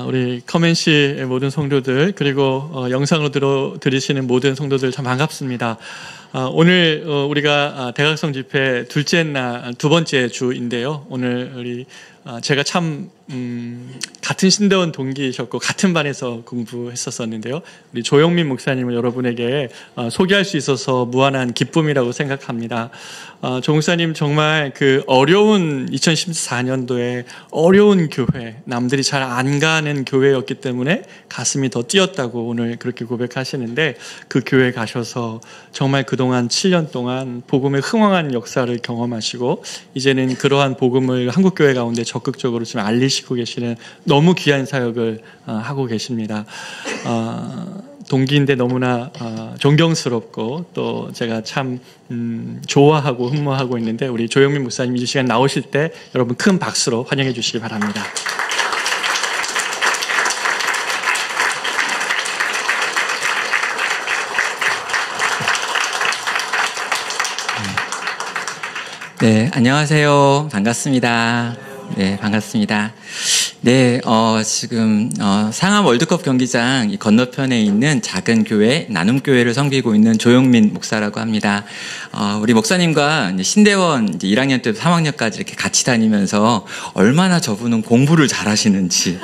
우리 커맨시의 모든 성도들 그리고 영상으로 들으시는 모든 성도들 참 반갑습니다. 오늘 우리가 대각성 집회 두 번째 주인데요. 오늘 우리 제가 참 같은 신대원 동기이셨고 같은 반에서 공부했었었는데요. 우리 조영민 목사님을 여러분에게 소개할 수 있어서 무한한 기쁨이라고 생각합니다. 조 목사님 정말 그 어려운 2014년도에 어려운 교회, 남들이 잘 안 가는 교회였기 때문에 가슴이 더 뛰었다고 오늘 그렇게 고백하시는데, 그 교회 가셔서 정말 그동안 7년 동안 복음의 흥왕한 역사를 경험하시고 이제는 그러한 복음을 한국교회 가운데 적극적으로 지금 알리시고 계시는 너무 귀한 사역을 하고 계십니다. 동기인데 너무나 존경스럽고 또 제가 참 좋아하고 흠모하고 있는데, 우리 조영민 목사님 이 시간 나오실 때 여러분 큰 박수로 환영해 주시기 바랍니다. 네, 안녕하세요. 반갑습니다. 네, 반갑습니다. 네, 지금 상암 월드컵 경기장 이 건너편에 있는 작은 교회, 나눔교회를 섬기고 있는 조영민 목사라고 합니다. 우리 목사님과 이제 신대원 이제 1학년 때부터 3학년까지 이렇게 같이 다니면서 얼마나 저분은 공부를 잘하시는지,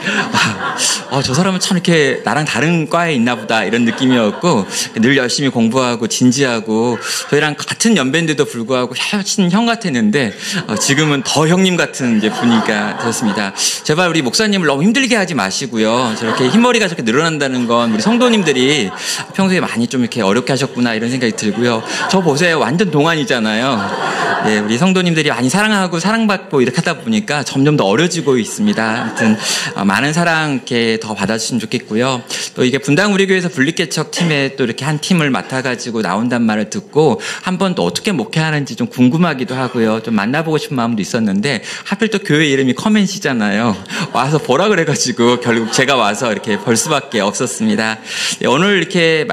저 사람은 참 이렇게 나랑 다른 과에 있나 보다 이런 느낌이었고, 늘 열심히 공부하고 진지하고 저희랑 같은 연배인데도 불구하고 훨씬 형 같았는데 지금은 더 형님 같은 이제 분위기가 되었습니다. 제발 우리 목사님을 너무 힘들게 하지 마시고요. 저렇게 흰머리가 저렇게 늘어난다는 건 우리 성도님들이 평소에 많이 좀 이렇게 어렵게 하셨구나 이런 생각이 들고요. 저 보세요. 완전 동안이잖아요. 네, 우리 성도님들이 많이 사랑하고 사랑받고 이렇게 하다 보니까 점점 더 어려지고 있습니다. 하여튼 많은 사랑 이렇게 더 받아주시면 좋겠고요. 또 이게 분당 우리 교회에서 분립개척 팀에 또 이렇게 한 팀을 맡아가지고 나온단 말을 듣고 한번 또 어떻게 목회하는지 좀 궁금하기도 하고요. 좀 만나보고 싶은 마음도 있었는데, 하필 또 교회 이름이 커맨시잖아요. 와서 보라 그래가지고 결국 제가 와서 이렇게 볼 수밖에 없었습니다. 네, 오늘 이렇게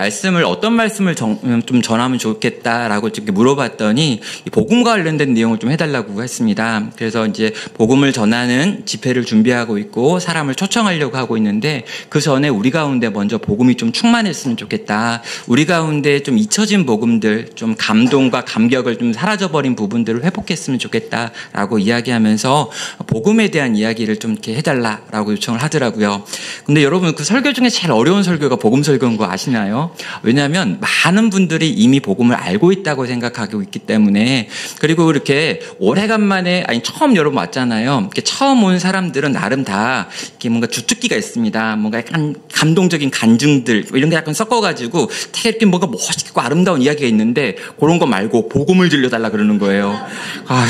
어떤 말씀을 좀 전하면 좋겠다라고 이렇게 물어봤더니 복음과 관련된 내용을 좀 해달라고 했습니다. 그래서 이제 복음을 전하는 집회를 준비하고 있고 사람을 초청하려고 하고 있는데, 그 전에 우리 가운데 먼저 복음이 좀 충만했으면 좋겠다. 우리 가운데 좀 잊혀진 복음들, 좀 감동과 감격을 좀 사라져버린 부분들을 회복했으면 좋겠다라고 이야기하면서 복음에 대한 이야기를 좀 이렇게 해달라라고 요청을 하더라고요. 근데 여러분, 그 설교 중에 제일 어려운 설교가 복음 설교인 거 아시나요? 왜냐하면 많은 분들이 이미 복음을 알고 있다고 생각하고 있기 때문에. 그리고 이렇게 오래간만에, 처음 여러분 왔잖아요. 이렇게 처음 온 사람들은 나름 다 이렇게 뭔가 주특기가 있습니다. 뭔가 약간 감동적인 간증들 이런 게 약간 섞어가지고 되게 이렇게 뭔가 멋있고 아름다운 이야기가 있는데, 그런 거 말고 복음을 들려달라 그러는 거예요.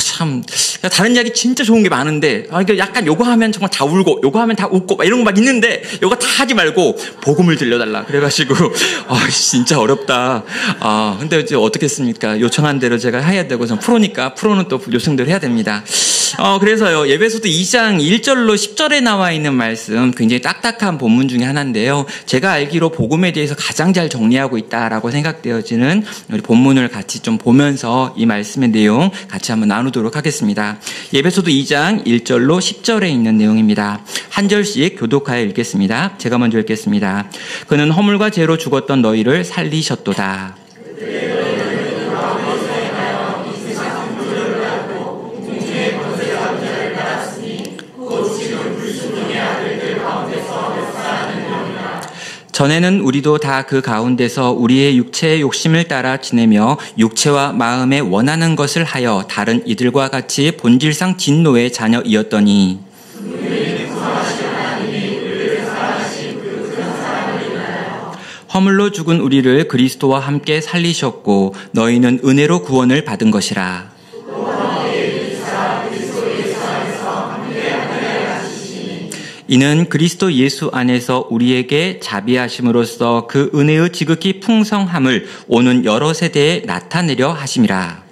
참 다른 이야기 진짜 좋은 게 많은데 약간 요거 하면 정말 다 울고 요거 하면 다 웃고 막 이런 거 막 있는데, 요거 다 하지 말고 복음을 들려달라 그래가지고 진짜 어렵다. 근데 이제 어떻겠습니까? 요청한 대로 제가 해야 되고, 전 프로니까 프로는 또 요청대로 해야 됩니다. 그래서요, 예배소도 2장 1절로 10절에 나와 있는 말씀, 굉장히 딱딱한 본문 중에 하나인데요. 제가 알기로 복음에 대해서 가장 잘 정리하고 있다라고 생각되어지는 우리 본문을 같이 좀 보면서 이 말씀의 내용 같이 한번 나누도록 하겠습니다. 예배소도 2장 1절로 10절에 있는 내용입니다. 한 절씩 교독하여 읽겠습니다. 제가 먼저 읽겠습니다. 그는 허물과 죄로 죽었던 너희를 살리셨도다. 전에는 우리도 다 그 가운데서 우리의 육체의 욕심을 따라 지내며 육체와 마음에 원하는 것을 하여 다른 이들과 같이 본질상 진노의 자녀이었더니, 허물로 죽은 우리를 그리스도와 함께 살리셨고 너희는 은혜로 구원을 받은 것이라. 이는 그리스도 예수 안에서 우리에게 자비하심으로써 그 은혜의 지극히 풍성함을 오는 여러 세대에 나타내려 하심이라.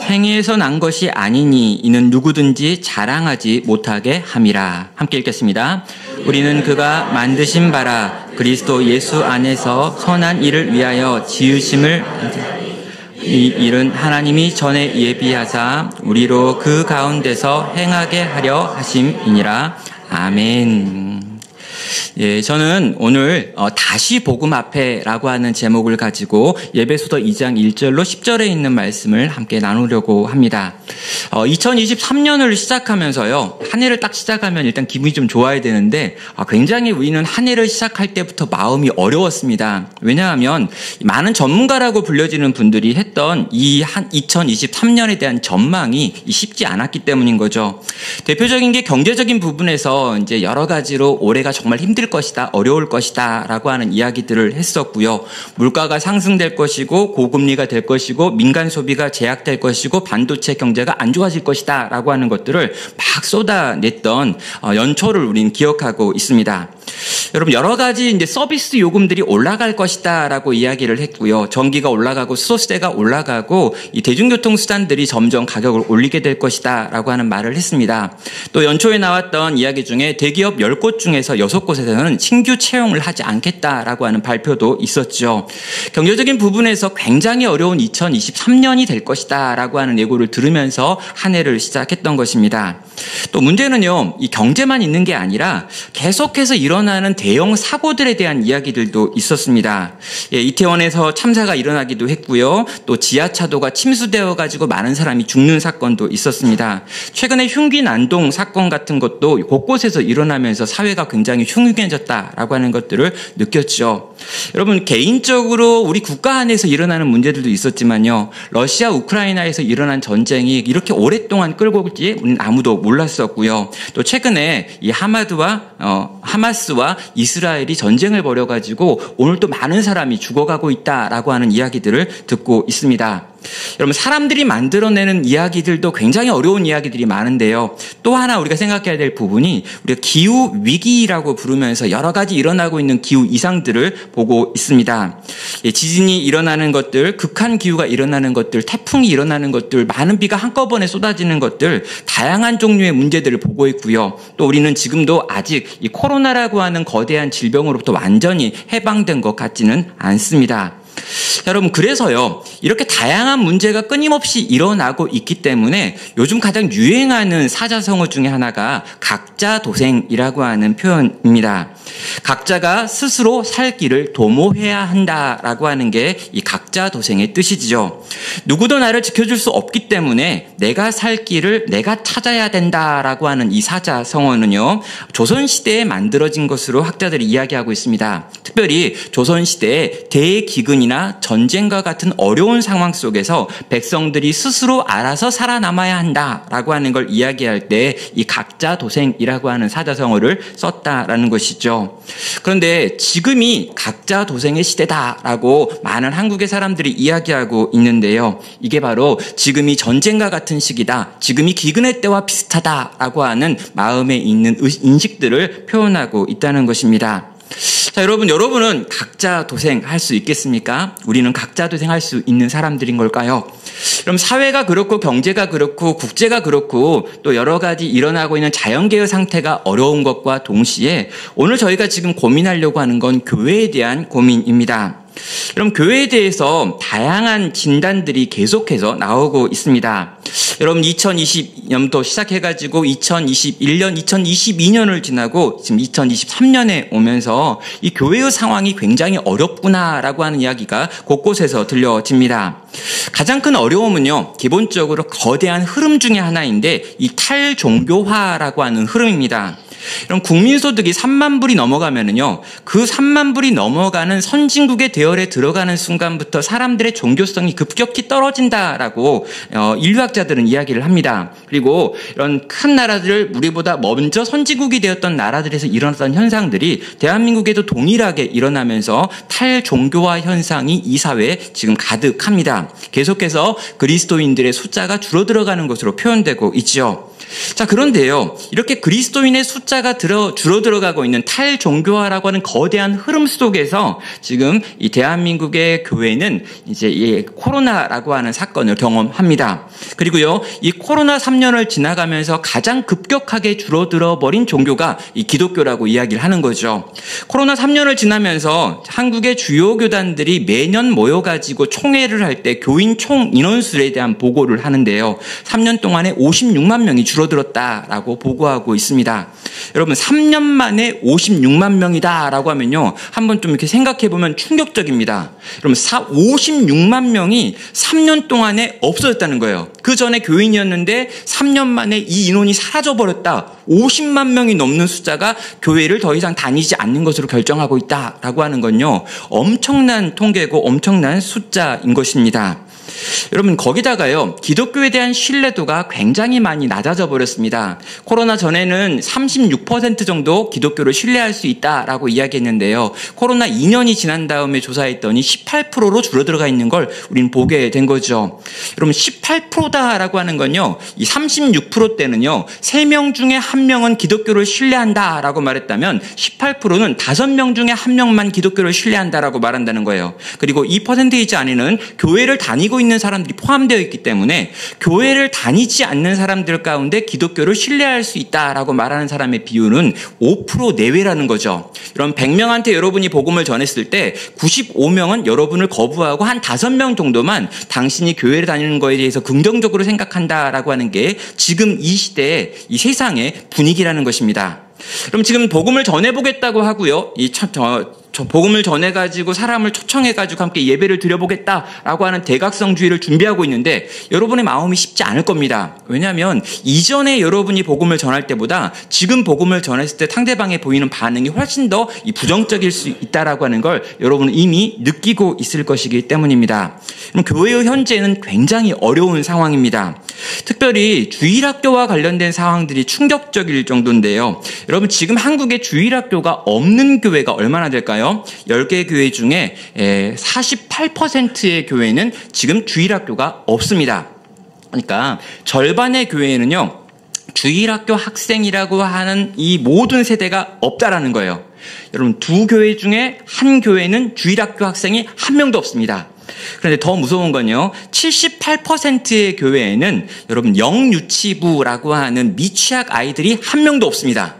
행위에서 난 것이 아니니 이는 누구든지 자랑하지 못하게 함이라. 함께 읽겠습니다. 우리는 그가 만드신 바라 그리스도 예수 안에서 선한 일을 위하여 지으심을 이 일은 하나님이 전에 예비하사 우리로 그 가운데서 행하게 하려 하심이니라. 아멘. 예, 저는 오늘 다시 복음 앞에라고 하는 제목을 가지고 예배소서 2장 1절로 10절에 있는 말씀을 함께 나누려고 합니다. 2023년을 시작하면서요, 한 해를 딱 시작하면 일단 기분이 좀 좋아야 되는데 굉장히 우리는 한 해를 시작할 때부터 마음이 어려웠습니다. 왜냐하면 많은 전문가라고 불려지는 분들이 했던 이 2023년에 대한 전망이 쉽지 않았기 때문인 거죠. 대표적인 게 경제적인 부분에서 이제 여러 가지로 올해가 정말 힘들 것이다, 어려울 것이다 라고 하는 이야기들을 했었고요. 물가가 상승될 것이고 고금리가 될 것이고 민간 소비가 제약될 것이고 반도체 경제가 안 좋아질 것이다 라고 하는 것들을 막 쏟아냈던 연초를 우리는 기억하고 있습니다. 여러분, 여러 가지 이제 서비스 요금들이 올라갈 것이다 라고 이야기를 했고요. 전기가 올라가고 수소세가 올라가고 이 대중교통 수단들이 점점 가격을 올리게 될 것이다 라고 하는 말을 했습니다. 또 연초에 나왔던 이야기 중에 대기업 10곳 중에서 6곳에서는 신규 채용을 하지 않겠다라고 하는 발표도 있었죠. 경제적인 부분에서 굉장히 어려운 2023년이 될 것이다 라고 하는 예고를 들으면서 한 해를 시작했던 것입니다. 또 문제는요, 이 경제만 있는 게 아니라 계속해서 일어나는 대형 사고들에 대한 이야기들도 있었습니다. 예, 이태원에서 참사가 일어나기도 했고요. 또 지하차도가 침수되어 가지고 많은 사람이 죽는 사건도 있었습니다. 최근에 흉기 난동 사건 같은 것도 곳곳에서 일어나면서 사회가 굉장히 흉흉해졌다라고 하는 것들을 느꼈죠. 여러분, 개인적으로 우리 국가 안에서 일어나는 문제들도 있었지만요, 러시아 우크라이나에서 일어난 전쟁이 이렇게 오랫동안 끌고 올지 우리는 아무도 몰랐었고요. 또 최근에 이 하마스와 이스라엘이 전쟁을 벌여가지고 오늘 또 많은 사람이 죽어가고 있다라고 하는 이야기들을 듣고 있습니다. 여러분, 사람들이 만들어내는 이야기들도 굉장히 어려운 이야기들이 많은데요. 또 하나 우리가 생각해야 될 부분이 우리가 기후 위기라고 부르면서 여러 가지 일어나고 있는 기후 이상들을 보고 있습니다. 예, 지진이 일어나는 것들, 극한 기후가 일어나는 것들, 태풍이 일어나는 것들, 많은 비가 한꺼번에 쏟아지는 것들, 다양한 종류의 문제들을 보고 있고요. 또 우리는 지금도 아직 이 코로나라고 하는 거대한 질병으로부터 완전히 해방된 것 같지는 않습니다. 여러분, 그래서요, 이렇게 다양한 문제가 끊임없이 일어나고 있기 때문에 요즘 가장 유행하는 사자성어 중에 하나가 각자도생이라고 하는 표현입니다. 각자가 스스로 살 길을 도모해야 한다라고 하는 게 이 각자도생의 뜻이죠. 누구도 나를 지켜줄 수 없기 때문에 내가 살 길을 내가 찾아야 된다라고 하는 이 사자성어는요, 조선시대에 만들어진 것으로 학자들이 이야기하고 있습니다. 특별히 조선시대에 대기근이나 전쟁과 같은 어려운 상황 속에서 백성들이 스스로 알아서 살아남아야 한다라고 하는 걸 이야기할 때 이 각자도생이라고 하는 사자성어를 썼다라는 것이죠. 그런데 지금이 각자도생의 시대다라고 많은 한국의 사람들이 이야기하고 있는데요. 이게 바로 지금이 전쟁과 같은 시기다, 지금이 기근의 때와 비슷하다라고 하는 마음에 있는 인식들을 표현하고 있다는 것입니다. 자, 여러분은 각자 도생할 수 있겠습니까? 우리는 각자 도생할 수 있는 사람들인 걸까요? 그럼 사회가 그렇고 경제가 그렇고 국제가 그렇고 또 여러 가지 일어나고 있는 자연계의 상태가 어려운 것과 동시에 오늘 저희가 지금 고민하려고 하는 건 교회에 대한 고민입니다. 여러분, 교회에 대해서 다양한 진단들이 계속해서 나오고 있습니다. 여러분, 2020년부터 시작해가지고 2021년, 2022년을 지나고 지금 2023년에 오면서 이 교회의 상황이 굉장히 어렵구나라고 하는 이야기가 곳곳에서 들려집니다. 가장 큰 어려움은요, 기본적으로 거대한 흐름 중에 하나인데 이 탈종교화라고 하는 흐름입니다. 그럼 국민소득이 3만 불이 넘어가면은요, 그 3만 불이 넘어가는 선진국의 대열에 들어가는 순간부터 사람들의 종교성이 급격히 떨어진다라고 인류학자들은 이야기를 합니다. 그리고 이런 큰 나라들, 우리보다 먼저 선진국이 되었던 나라들에서 일어났던 현상들이 대한민국에도 동일하게 일어나면서 탈종교화 현상이 이 사회에 지금 가득합니다. 계속해서 그리스도인들의 숫자가 줄어들어가는 것으로 표현되고 있죠. 자, 그런데요, 이렇게 그리스도인의 숫자가 줄어들어가고 있는 탈종교화라고 하는 거대한 흐름 속에서 지금 이 대한민국의 교회는 이제 이 코로나라고 하는 사건을 경험합니다. 그리고요, 이 코로나 3년을 지나가면서 가장 급격하게 줄어들어 버린 종교가 이 기독교라고 이야기를 하는 거죠. 코로나 3년을 지나면서 한국의 주요 교단들이 매년 모여가지고 총회를 할 때 교인 총 인원수에 대한 보고를 하는데요. 3년 동안에 56만 명이 줄어들었다라고 보고하고 있습니다. 여러분, 3년 만에 56만 명이다라고 하면요, 한번 좀 이렇게 생각해 보면 충격적입니다. 여러분, 56만 명이 3년 동안에 없어졌다는 거예요. 그 전에 교인이었는데 3년 만에 이 인원이 사라져 버렸다. 50만 명이 넘는 숫자가 교회를 더 이상 다니지 않는 것으로 결정하고 있다라고 하는 건요, 엄청난 통계고 엄청난 숫자인 것입니다. 여러분, 거기다가요, 기독교에 대한 신뢰도가 굉장히 많이 낮아져 버렸습니다. 코로나 전에는 36% 정도 기독교를 신뢰할 수 있다라고 이야기했는데요, 코로나 2년이 지난 다음에 조사했더니 18%로 줄어들어가 있는 걸 우리는 보게 된 거죠. 여러분, 18%다라고 하는 건요, 이 36%대는요 3명 중에 1명은 기독교를 신뢰한다라고 말했다면 18%는 5명 중에 1명만 기독교를 신뢰한다라고 말한다는 거예요. 그리고 이 퍼센테이지 안에는 교회를 다니고 있는 사람들이 포함되어 있기 때문에 교회를 다니지 않는 사람들 가운데 기독교를 신뢰할 수 있다라고 말하는 사람의 비율은 5% 내외라는 거죠. 여러분, 100명한테 여러분이 복음을 전했을 때 95명은 여러분을 거부하고 한 5명 정도만 당신이 교회를 다니는 거에 대해서 긍정적으로 생각한다라고 하는 게 지금 이 시대의 이 세상의 분위기라는 것입니다. 그럼 지금 복음을 전해보겠다고 하고요, 복음을 전해가지고 사람을 초청해가지고 함께 예배를 드려보겠다라고 하는 대각성주의를 준비하고 있는데 여러분의 마음이 쉽지 않을 겁니다. 왜냐하면 이전에 여러분이 복음을 전할 때보다 지금 복음을 전했을 때 상대방에 보이는 반응이 훨씬 더 부정적일 수 있다라고 하는 걸 여러분은 이미 느끼고 있을 것이기 때문입니다. 그럼 교회의 현재는 굉장히 어려운 상황입니다. 특별히 주일학교와 관련된 상황들이 충격적일 정도인데요. 여러분, 지금 한국에 주일학교가 없는 교회가 얼마나 될까요? 10개 교회 중에 48%의 교회는 지금 주일학교가 없습니다. 그러니까 절반의 교회에는요, 주일학교 학생이라고 하는 이 모든 세대가 없다라는 거예요. 여러분, 2교회 중에 1교회는 주일학교 학생이 1명도 없습니다. 그런데 더 무서운 건요, 78%의 교회에는 여러분 영유치부라고 하는 미취학 아이들이 1명도 없습니다.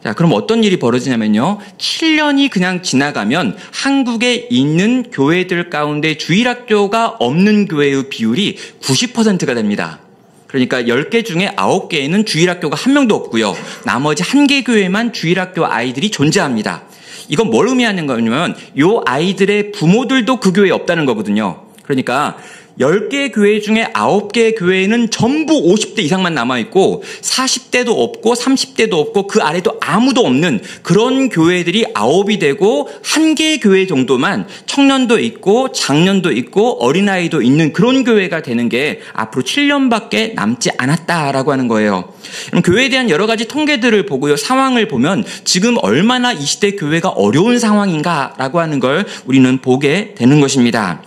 자, 그럼 어떤 일이 벌어지냐면요, 7년이 그냥 지나가면 한국에 있는 교회들 가운데 주일학교가 없는 교회의 비율이 90%가 됩니다. 그러니까 10개 중에 9개에는 주일학교가 1명도 없고요, 나머지 1개 교회만 주일학교 아이들이 존재합니다. 이건 뭘 의미하는 거냐면 이 아이들의 부모들도 그 교회에 없다는 거거든요. 그러니까 10개 교회 중에 9개 교회는 전부 50대 이상만 남아있고 40대도 없고 30대도 없고 그 아래도 아무도 없는 그런 교회들이 9이 되고 1개 교회 정도만 청년도 있고 장년도 있고 어린아이도 있는 그런 교회가 되는 게 앞으로 7년밖에 남지 않았다라고 하는 거예요. 그럼 교회에 대한 여러 가지 통계들을 보고요, 상황을 보면 지금 얼마나 이 시대 교회가 어려운 상황인가라고 하는 걸 우리는 보게 되는 것입니다.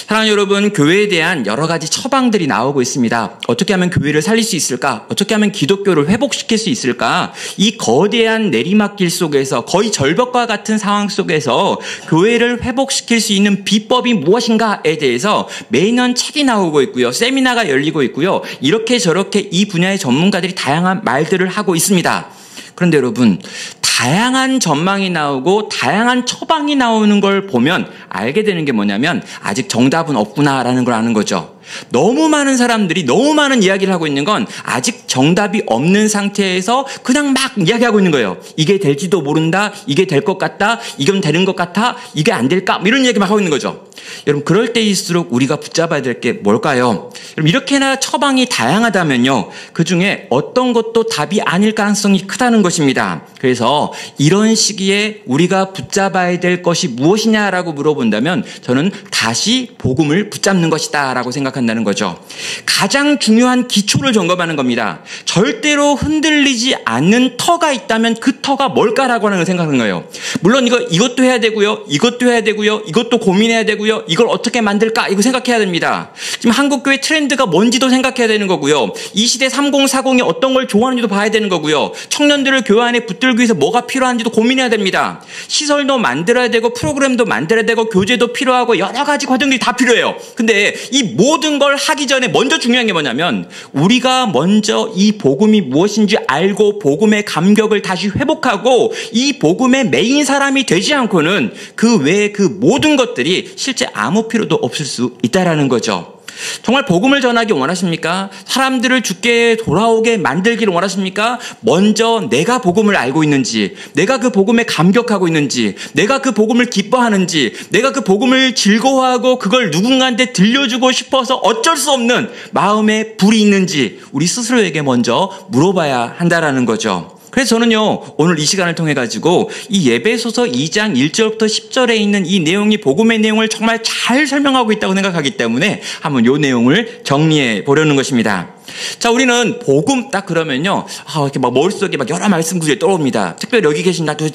사랑하는 여러분, 교회에 대한 여러 가지 처방들이 나오고 있습니다. 어떻게 하면 교회를 살릴 수 있을까? 어떻게 하면 기독교를 회복시킬 수 있을까? 이 거대한 내리막길 속에서 거의 절벽과 같은 상황 속에서 교회를 회복시킬 수 있는 비법이 무엇인가에 대해서 매년 책이 나오고 있고요, 세미나가 열리고 있고요, 이렇게 저렇게 이 분야의 전문가들이 다양한 말들을 하고 있습니다. 그런데 여러분, 다양한 전망이 나오고 다양한 처방이 나오는 걸 보면 알게 되는 게 뭐냐면 아직 정답은 없구나라는 걸 아는 거죠. 너무 많은 사람들이 너무 많은 이야기를 하고 있는 건 아직 정답이 없는 상태에서 그냥 막 이야기하고 있는 거예요. 이게 될지도 모른다, 이게 될 것 같다, 이건 되는 것 같아, 이게 안 될까, 이런 이야기 막 하고 있는 거죠. 여러분, 그럴 때일수록 우리가 붙잡아야 될 게 뭘까요? 여러분, 이렇게나 처방이 다양하다면요, 그 중에 어떤 것도 답이 아닐 가능성이 크다는 것입니다. 그래서 이런 시기에 우리가 붙잡아야 될 것이 무엇이냐라고 물어본다면 저는 다시 복음을 붙잡는 것이다 라고 생각합니다. 생각한다는 거죠. 가장 중요한 기초를 점검하는 겁니다. 절대로 흔들리지 않는 터가 있다면 그 터가 뭘까라고 하는 걸 생각하는 거예요. 물론 이것도 해야 되고요. 이것도 해야 되고요. 이것도 고민해야 되고요. 이걸 어떻게 만들까? 이거 생각해야 됩니다. 지금 한국교회 트렌드가 뭔지도 생각해야 되는 거고요. 이 시대 3040이 어떤 걸 좋아하는지도 봐야 되는 거고요. 청년들을 교회 안에 붙들기 위해서 뭐가 필요한지도 고민해야 됩니다. 시설도 만들어야 되고 프로그램도 만들어야 되고 교재도 필요하고 여러 가지 과정들이 다 필요해요. 근데 이 모든 걸 하기 전에 먼저 중요한 게 뭐냐면 우리가 먼저 이 복음이 무엇인지 알고 복음의 감격을 다시 회복하고 이 복음의 메인 사람이 되지 않고는 그 외에 그 모든 것들이 실제 아무 필요도 없을 수 있다라는 거죠. 정말 복음을 전하기 원하십니까? 사람들을 주께 돌아오게 만들기를 원하십니까? 먼저 내가 복음을 알고 있는지, 내가 그 복음에 감격하고 있는지, 내가 그 복음을 기뻐하는지, 내가 그 복음을 즐거워하고 그걸 누군가한테 들려주고 싶어서 어쩔 수 없는 마음에 불이 있는지 우리 스스로에게 먼저 물어봐야 한다라는 거죠. 그래서 저는요, 오늘 이 시간을 통해 가지고 이 에베소서 2장 1절부터 10절에 있는 이 내용이 복음의 내용을 정말 잘 설명하고 있다고 생각하기 때문에 한번 이 내용을 정리해 보려는 것입니다. 자, 우리는 복음 딱 그러면요, 이렇게 막 머릿속에 막 여러 말씀 구절이 떠오릅니다. 특별히 여기 계신 아주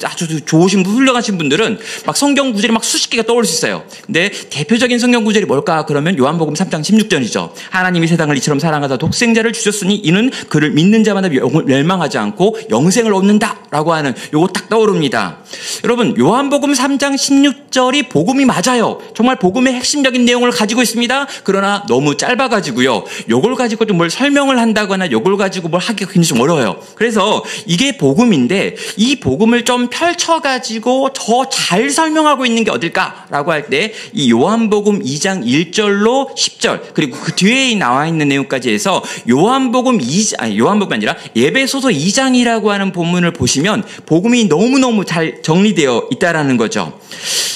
좋으신 분, 훌륭하신 분들은 막 성경 구절이 막 수십 개가 떠올 수 있어요. 근데 대표적인 성경 구절이 뭘까? 그러면 요한복음 3장 16절이죠. 하나님이 세상을 이처럼 사랑하사 독생자를 주셨으니 이는 그를 믿는 자마다 멸망하지 않고 영생을 얻는다라고 하는 요거 딱 떠오릅니다. 여러분, 요한복음 3장 16절이 복음이 맞아요. 정말 복음의 핵심적인 내용을 가지고 있습니다. 그러나 너무 짧아가지고요, 요걸 가지고 좀 뭘 설명을 한다거나 요걸 가지고 뭘 하기가 굉장히 좀 어려워요. 그래서 이게 복음인데 이 복음을 좀 펼쳐가지고 더 잘 설명하고 있는 게 어딜까라고 할 때 이 요한복음 2장 1절로 10절 그리고 그 뒤에 나와 있는 내용까지 해서 요한복음이 아니라 에베소서 2장이라고 하는 본문을 보시면 복음이 너무너무 잘 정리되어 있다라는 거죠.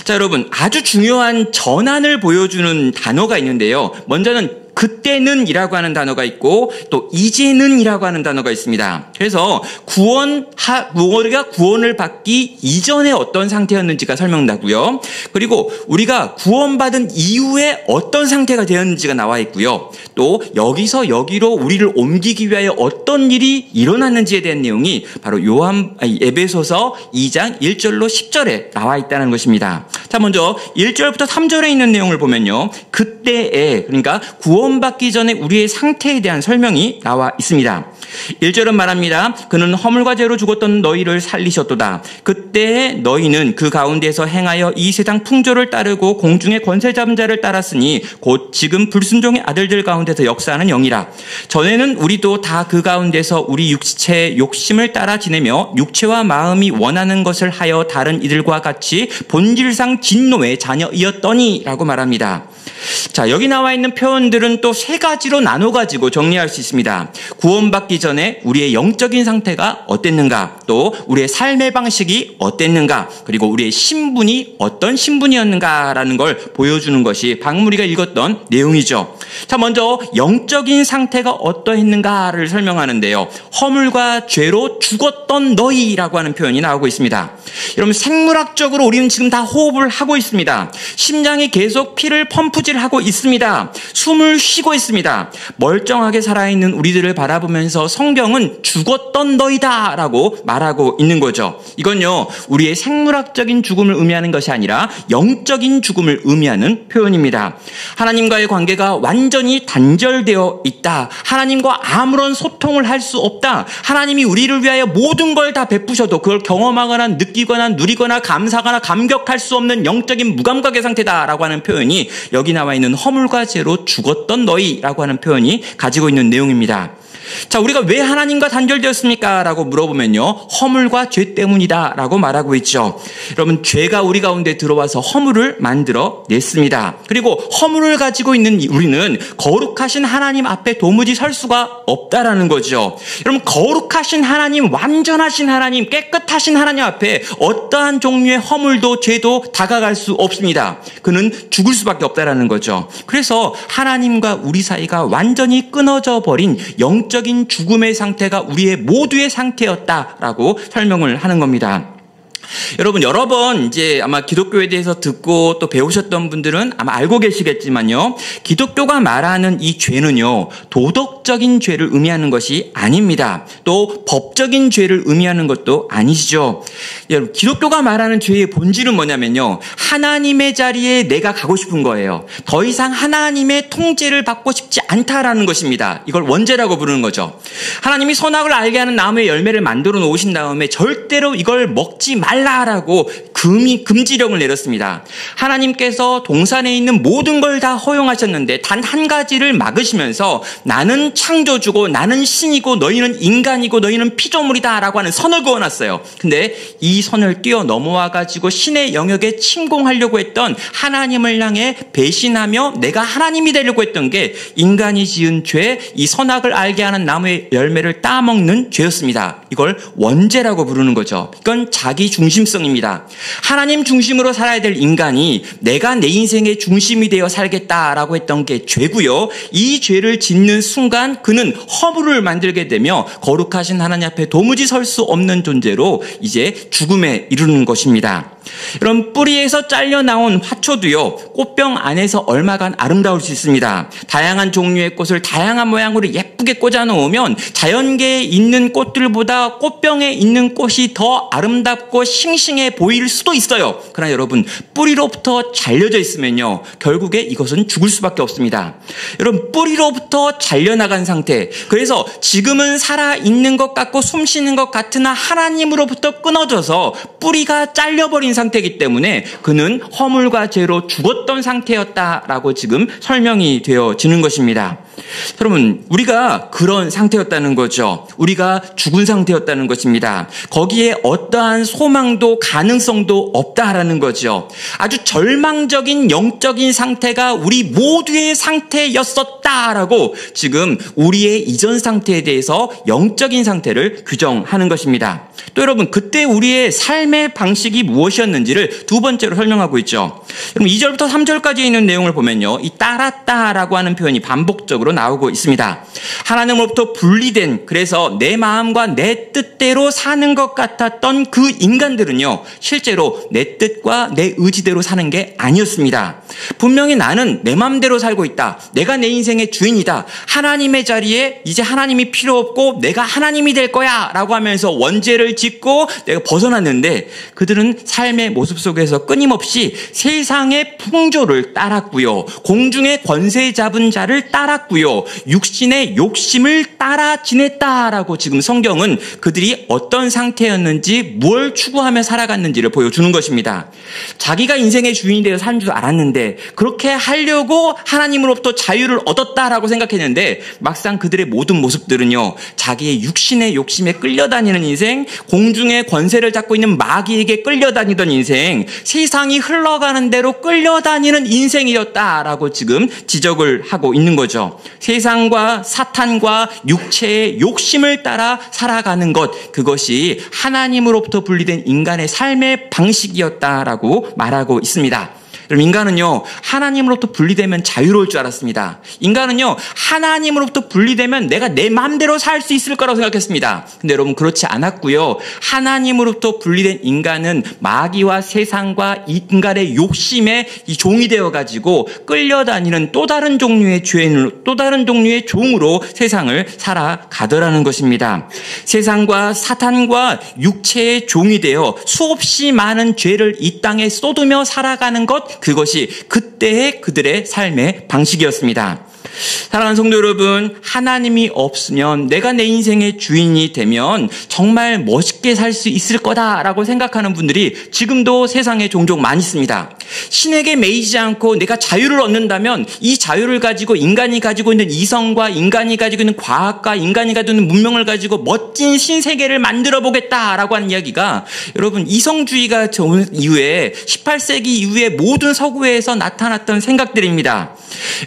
자, 여러분, 아주 중요한 전환을 보여주는 단어가 있는데요. 먼저는 그때는 이라고 하는 단어가 있고 또 이제는 이라고 하는 단어가 있습니다. 그래서 우리가 구원을 받기 이전에 어떤 상태였는지가 설명나고요. 그리고 우리가 구원받은 이후에 어떤 상태가 되었는지가 나와 있고요. 또 여기서 여기로 우리를 옮기기 위하여 어떤 일이 일어났는지에 대한 내용이 바로 에베소서 2장 1절로 10절에 나와 있다는 것입니다. 자, 먼저 1절부터 3절에 있는 내용을 보면요. 그때에, 그러니까 구원받기 전에 우리의 상태에 대한 설명이 나와 있습니다. 1절은 말합니다. 그는 허물과 죄로 죽었던 너희를 살리셨도다. 그때 너희는 그 가운데서 행하여 이 세상 풍조를 따르고 공중의 권세 잡은 자를 따랐으니 곧 지금 불순종의 아들들 가운데서 역사하는 영이라. 전에는 우리도 다 그 가운데서 우리 육체의 욕심을 따라 지내며 육체와 마음이 원하는 것을 하여 다른 이들과 같이 본질상 진노의 자녀이었더니 라고 말합니다. 자, 여기 나와 있는 표현들은 또 세 가지로 나눠가지고 정리할 수 있습니다. 구원받기 전에 우리의 영적인 상태가 어땠는가, 또 우리의 삶의 방식이 어땠는가, 그리고 우리의 신분이 어떤 신분이었는가라는 걸 보여주는 것이 박무리가 읽었던 내용이죠. 자, 먼저 영적인 상태가 어떠했는가를 설명하는데요. 허물과 죄로 죽었던 너희라고 하는 표현이 나오고 있습니다. 여러분, 생물학적으로 우리는 지금 다 호흡을 하고 있습니다. 심장이 계속 피를 펌프질하고 있습니다. 숨을 쉬고 있습니다. 멀쩡하게 살아있는 우리들을 바라보면서 성경은 죽었던 너희다 라고 말하고 있는 거죠. 이건요, 우리의 생물학적인 죽음을 의미하는 것이 아니라 영적인 죽음을 의미하는 표현입니다. 하나님과의 관계가 완전히 단절되어 있다. 하나님과 아무런 소통을 할 수 없다. 하나님이 우리를 위하여 모든 걸 다 베푸셔도 그걸 경험하거나 느끼거나 누리거나 감사하거나 감격할 수 없는 영적인 무감각의 상태다라고 하는 표현이 여기 나와 있는 허물과 죄로 죽었던 너희라고 하는 표현이 가지고 있는 내용입니다. 자, 우리가 왜 하나님과 단절되었습니까? 라고 물어보면요, 허물과 죄 때문이다 라고 말하고 있죠. 여러분, 죄가 우리 가운데 들어와서 허물을 만들어 냈습니다. 그리고 허물을 가지고 있는 우리는 거룩하신 하나님 앞에 도무지 설 수가 없다라는 거죠. 여러분, 거룩하신 하나님, 완전하신 하나님, 깨끗하신 하나님 앞에 어떠한 종류의 허물도 죄도 다가갈 수 없습니다. 그는 죽을 수밖에 없다라는 거죠. 그래서 하나님과 우리 사이가 완전히 끊어져 버린 영적인 죽음의 상태가 우리의 모두의 상태였다라고 설명을 하는 겁니다. 여러분 여러 번 이제 아마 기독교에 대해서 듣고 또 배우셨던 분들은 아마 알고 계시겠지만요. 기독교가 말하는 이 죄는요. 도덕적인 죄를 의미하는 것이 아닙니다. 또 법적인 죄를 의미하는 것도 아니시죠. 여러분 기독교가 말하는 죄의 본질은 뭐냐면요. 하나님의 자리에 내가 가고 싶은 거예요. 더 이상 하나님의 통제를 받고 싶지 않다라는 것입니다. 이걸 원죄라고 부르는 거죠. 하나님이 선악을 알게 하는 나무의 열매를 만들어 놓으신 다음에 절대로 이걸 먹지 말라라고 금지령을 내렸습니다. 하나님께서 동산에 있는 모든 걸 다 허용하셨는데 단 한 가지를 막으시면서 나는 창조주고 나는 신이고 너희는 인간이고 너희는 피조물이다라고 하는 선을 그어놨어요. 근데 이 선을 뛰어넘어와가지고 신의 영역에 침공하려고 했던 하나님을 향해 배신하며 내가 하나님이 되려고 했던 게 인간이 지은 죄, 이 선악을 알게 하는 나무의 열매를 따먹는 죄였습니다. 이걸 원죄라고 부르는 거죠. 이건 자기 중심성입니다. 하나님 중심으로 살아야 될 인간이 내가 내 인생의 중심이 되어 살겠다라고 했던 게 죄고요. 이 죄를 짓는 순간 그는 허물을 만들게 되며 거룩하신 하나님 앞에 도무지 설 수 없는 존재로 이제 죽음에 이르는 것입니다. 여러분 뿌리에서 잘려 나온 화초도요. 꽃병 안에서 얼마간 아름다울 수 있습니다. 다양한 종류의 꽃을 다양한 모양으로 예쁘게 꽂아 놓으면 자연계에 있는 꽃들보다 꽃병에 있는 꽃이 더 아름답고 싱싱해 보일 수도 있어요. 그러나 여러분 뿌리로부터 잘려져 있으면요. 결국에 이것은 죽을 수밖에 없습니다. 여러분 뿌리로부터 잘려나간 상태. 그래서 지금은 살아있는 것 같고 숨쉬는 것 같으나 하나님으로부터 끊어져서 뿌리가 잘려버린 상태이기 때문에 그는 허물과 죄로 죽었던 상태였다라고 지금 설명이 되어지는 것입니다. 여러분 우리가 그런 상태였다는 거죠. 우리가 죽은 상태였다는 것입니다. 거기에 어떠한 소망도 가능성도 없다라는 거죠. 아주 절망적인 영적인 상태가 우리 모두의 상태였었다라고 지금 우리의 이전 상태에 대해서 영적인 상태를 규정하는 것입니다. 또 여러분 그때 우리의 삶의 방식이 무엇이었는지를 두 번째로 설명하고 있죠. 여러분 2절부터 3절까지 있는 내용을 보면요. 이 따랐다라고 하는 표현이 반복적으로 나오고 있습니다. 하나님으로부터 분리된 그래서 내 마음과 내 뜻대로 사는 것 같았던 그 인간들은요. 실제로 내 뜻과 내 의지대로 사는 게 아니었습니다. 분명히 나는 내 마음대로 살고 있다. 내가 내 인생의 주인이다. 하나님의 자리에 이제 하나님이 필요 없고 내가 하나님이 될 거야 라고 하면서 원죄를 짓고 내가 벗어났는데 그들은 삶의 모습 속에서 끊임없이 세상의 풍조를 따랐고요. 공중의 권세 잡은 자를 따랐고요. 육신의 욕심을 따라 지냈다라고 지금 성경은 그들이 어떤 상태였는지 뭘 추구하며 살아갔는지를 보여주는 것입니다. 자기가 인생의 주인이 되어 사는 줄 알았는데 그렇게 하려고 하나님으로부터 자유를 얻었다라고 생각했는데 막상 그들의 모든 모습들은요. 자기의 육신의 욕심에 끌려다니는 인생, 공중의 권세를 잡고 있는 마귀에게 끌려다니던 인생, 세상이 흘러가는 대로 끌려다니는 인생이었다라고 지금 지적을 하고 있는 거죠. 세상과 사탄과 육체의 욕심을 따라 살아가는 것, 그것이 하나님으로부터 분리된 인간의 삶의 방식이었다라고 말하고 있습니다. 여러분 인간은요 하나님으로부터 분리되면 자유로울 줄 알았습니다. 인간은요 하나님으로부터 분리되면 내가 내 마음대로 살 수 있을 거라고 생각했습니다. 근데 여러분 그렇지 않았고요. 하나님으로부터 분리된 인간은 마귀와 세상과 인간의 욕심에 이 종이 되어가지고 끌려다니는 또 다른 종류의 죄인, 또 다른 종류의 종으로 세상을 살아가더라는 것입니다. 세상과 사탄과 육체의 종이 되어 수없이 많은 죄를 이 땅에 쏟으며 살아가는 것, 그것이 그때의 그들의 삶의 방식이었습니다. 사랑하는 성도 여러분, 하나님이 없으면 내가 내 인생의 주인이 되면 정말 멋있게 살 수 있을 거다라고 생각하는 분들이 지금도 세상에 종종 많이 있습니다. 신에게 매이지 않고 내가 자유를 얻는다면 이 자유를 가지고 인간이 가지고 있는 이성과 인간이 가지고 있는 과학과 인간이 가지고 있는 문명을 가지고 멋진 신세계를 만들어 보겠다라고 하는 이야기가 여러분 이성주의가 온 이후에 18세기 이후에 모든 서구에서 나타났던 생각들입니다.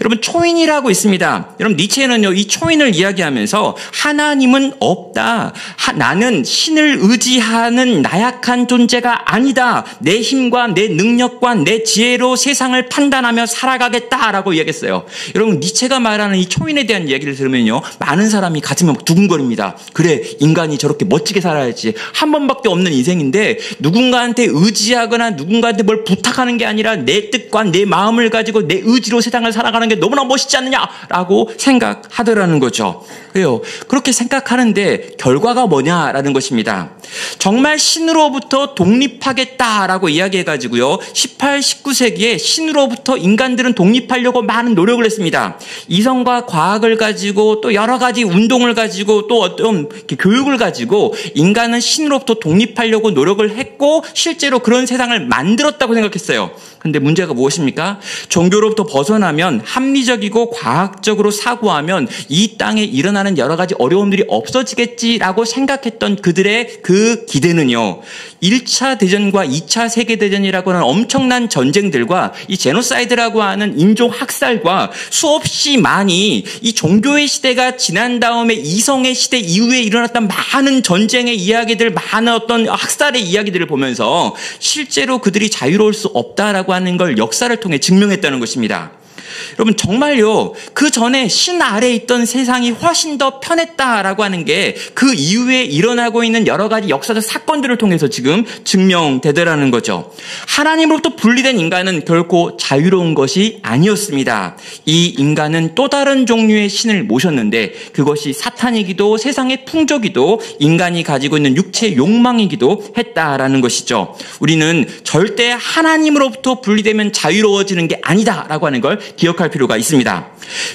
여러분 초인이라고 있습니다. 여러분 니체는요 이 초인을 이야기하면서 하나님은 없다. 나는 신을 의지하는 나약한 존재가 아니다. 내 힘과 내 능력과 내 지혜로 세상을 판단하며 살아가겠다라고 이야기했어요. 여러분 니체가 말하는 이 초인에 대한 이야기를 들으면요 많은 사람이 가슴이 두근거립니다. 그래 인간이 저렇게 멋지게 살아야지. 한 번밖에 없는 인생인데 누군가한테 의지하거나 누군가한테 뭘 부탁하는 게 아니라 내 뜻과 내 마음을 가지고 내 의지로 세상을 살아가는 게 너무나 멋있지 않느냐라고 생각하더라는 거죠. 왜요? 그렇게 생각하는데 결과가 뭐냐라는 것입니다. 정말 신으로부터 독립하겠다라고 이야기해가지고요 18, 19세기에 신으로부터 인간들은 독립하려고 많은 노력을 했습니다. 이성과 과학을 가지고 또 여러 가지 운동을 가지고 또 어떤 교육을 가지고 인간은 신으로부터 독립하려고 노력을 했고 실제로 그런 세상을 만들었다고 생각했어요. 그런데 문제가 무엇입니까? 종교로부터 벗어나면 합리적이고 과학적으로 사고하면 이 땅에 일어나는 여러 가지 어려움들이 없어지겠지라고 생각했던 그들의 그 기대는요 1차 대전과 2차 세계대전이라고 하는 엄청난 전쟁들과 이 제노사이드라고 하는 인종 학살과 수없이 많이 이 종교의 시대가 지난 다음에 이성의 시대 이후에 일어났던 많은 전쟁의 이야기들, 많은 어떤 학살의 이야기들을 보면서 실제로 그들이 자유로울 수 없다라고 하는 걸 역사를 통해 증명했다는 것입니다. 여러분 정말요 그 전에 신 아래에 있던 세상이 훨씬 더 편했다라고 하는 게 그 이후에 일어나고 있는 여러 가지 역사적 사건들을 통해서 지금 증명되더라는 거죠. 하나님으로부터 분리된 인간은 결코 자유로운 것이 아니었습니다. 이 인간은 또 다른 종류의 신을 모셨는데 그것이 사탄이기도 세상의 풍조기도 인간이 가지고 있는 육체의 욕망이기도 했다라는 것이죠. 우리는 절대 하나님으로부터 분리되면 자유로워지는 게 아니다라고 하는 걸 기억할 필요가 있습니다.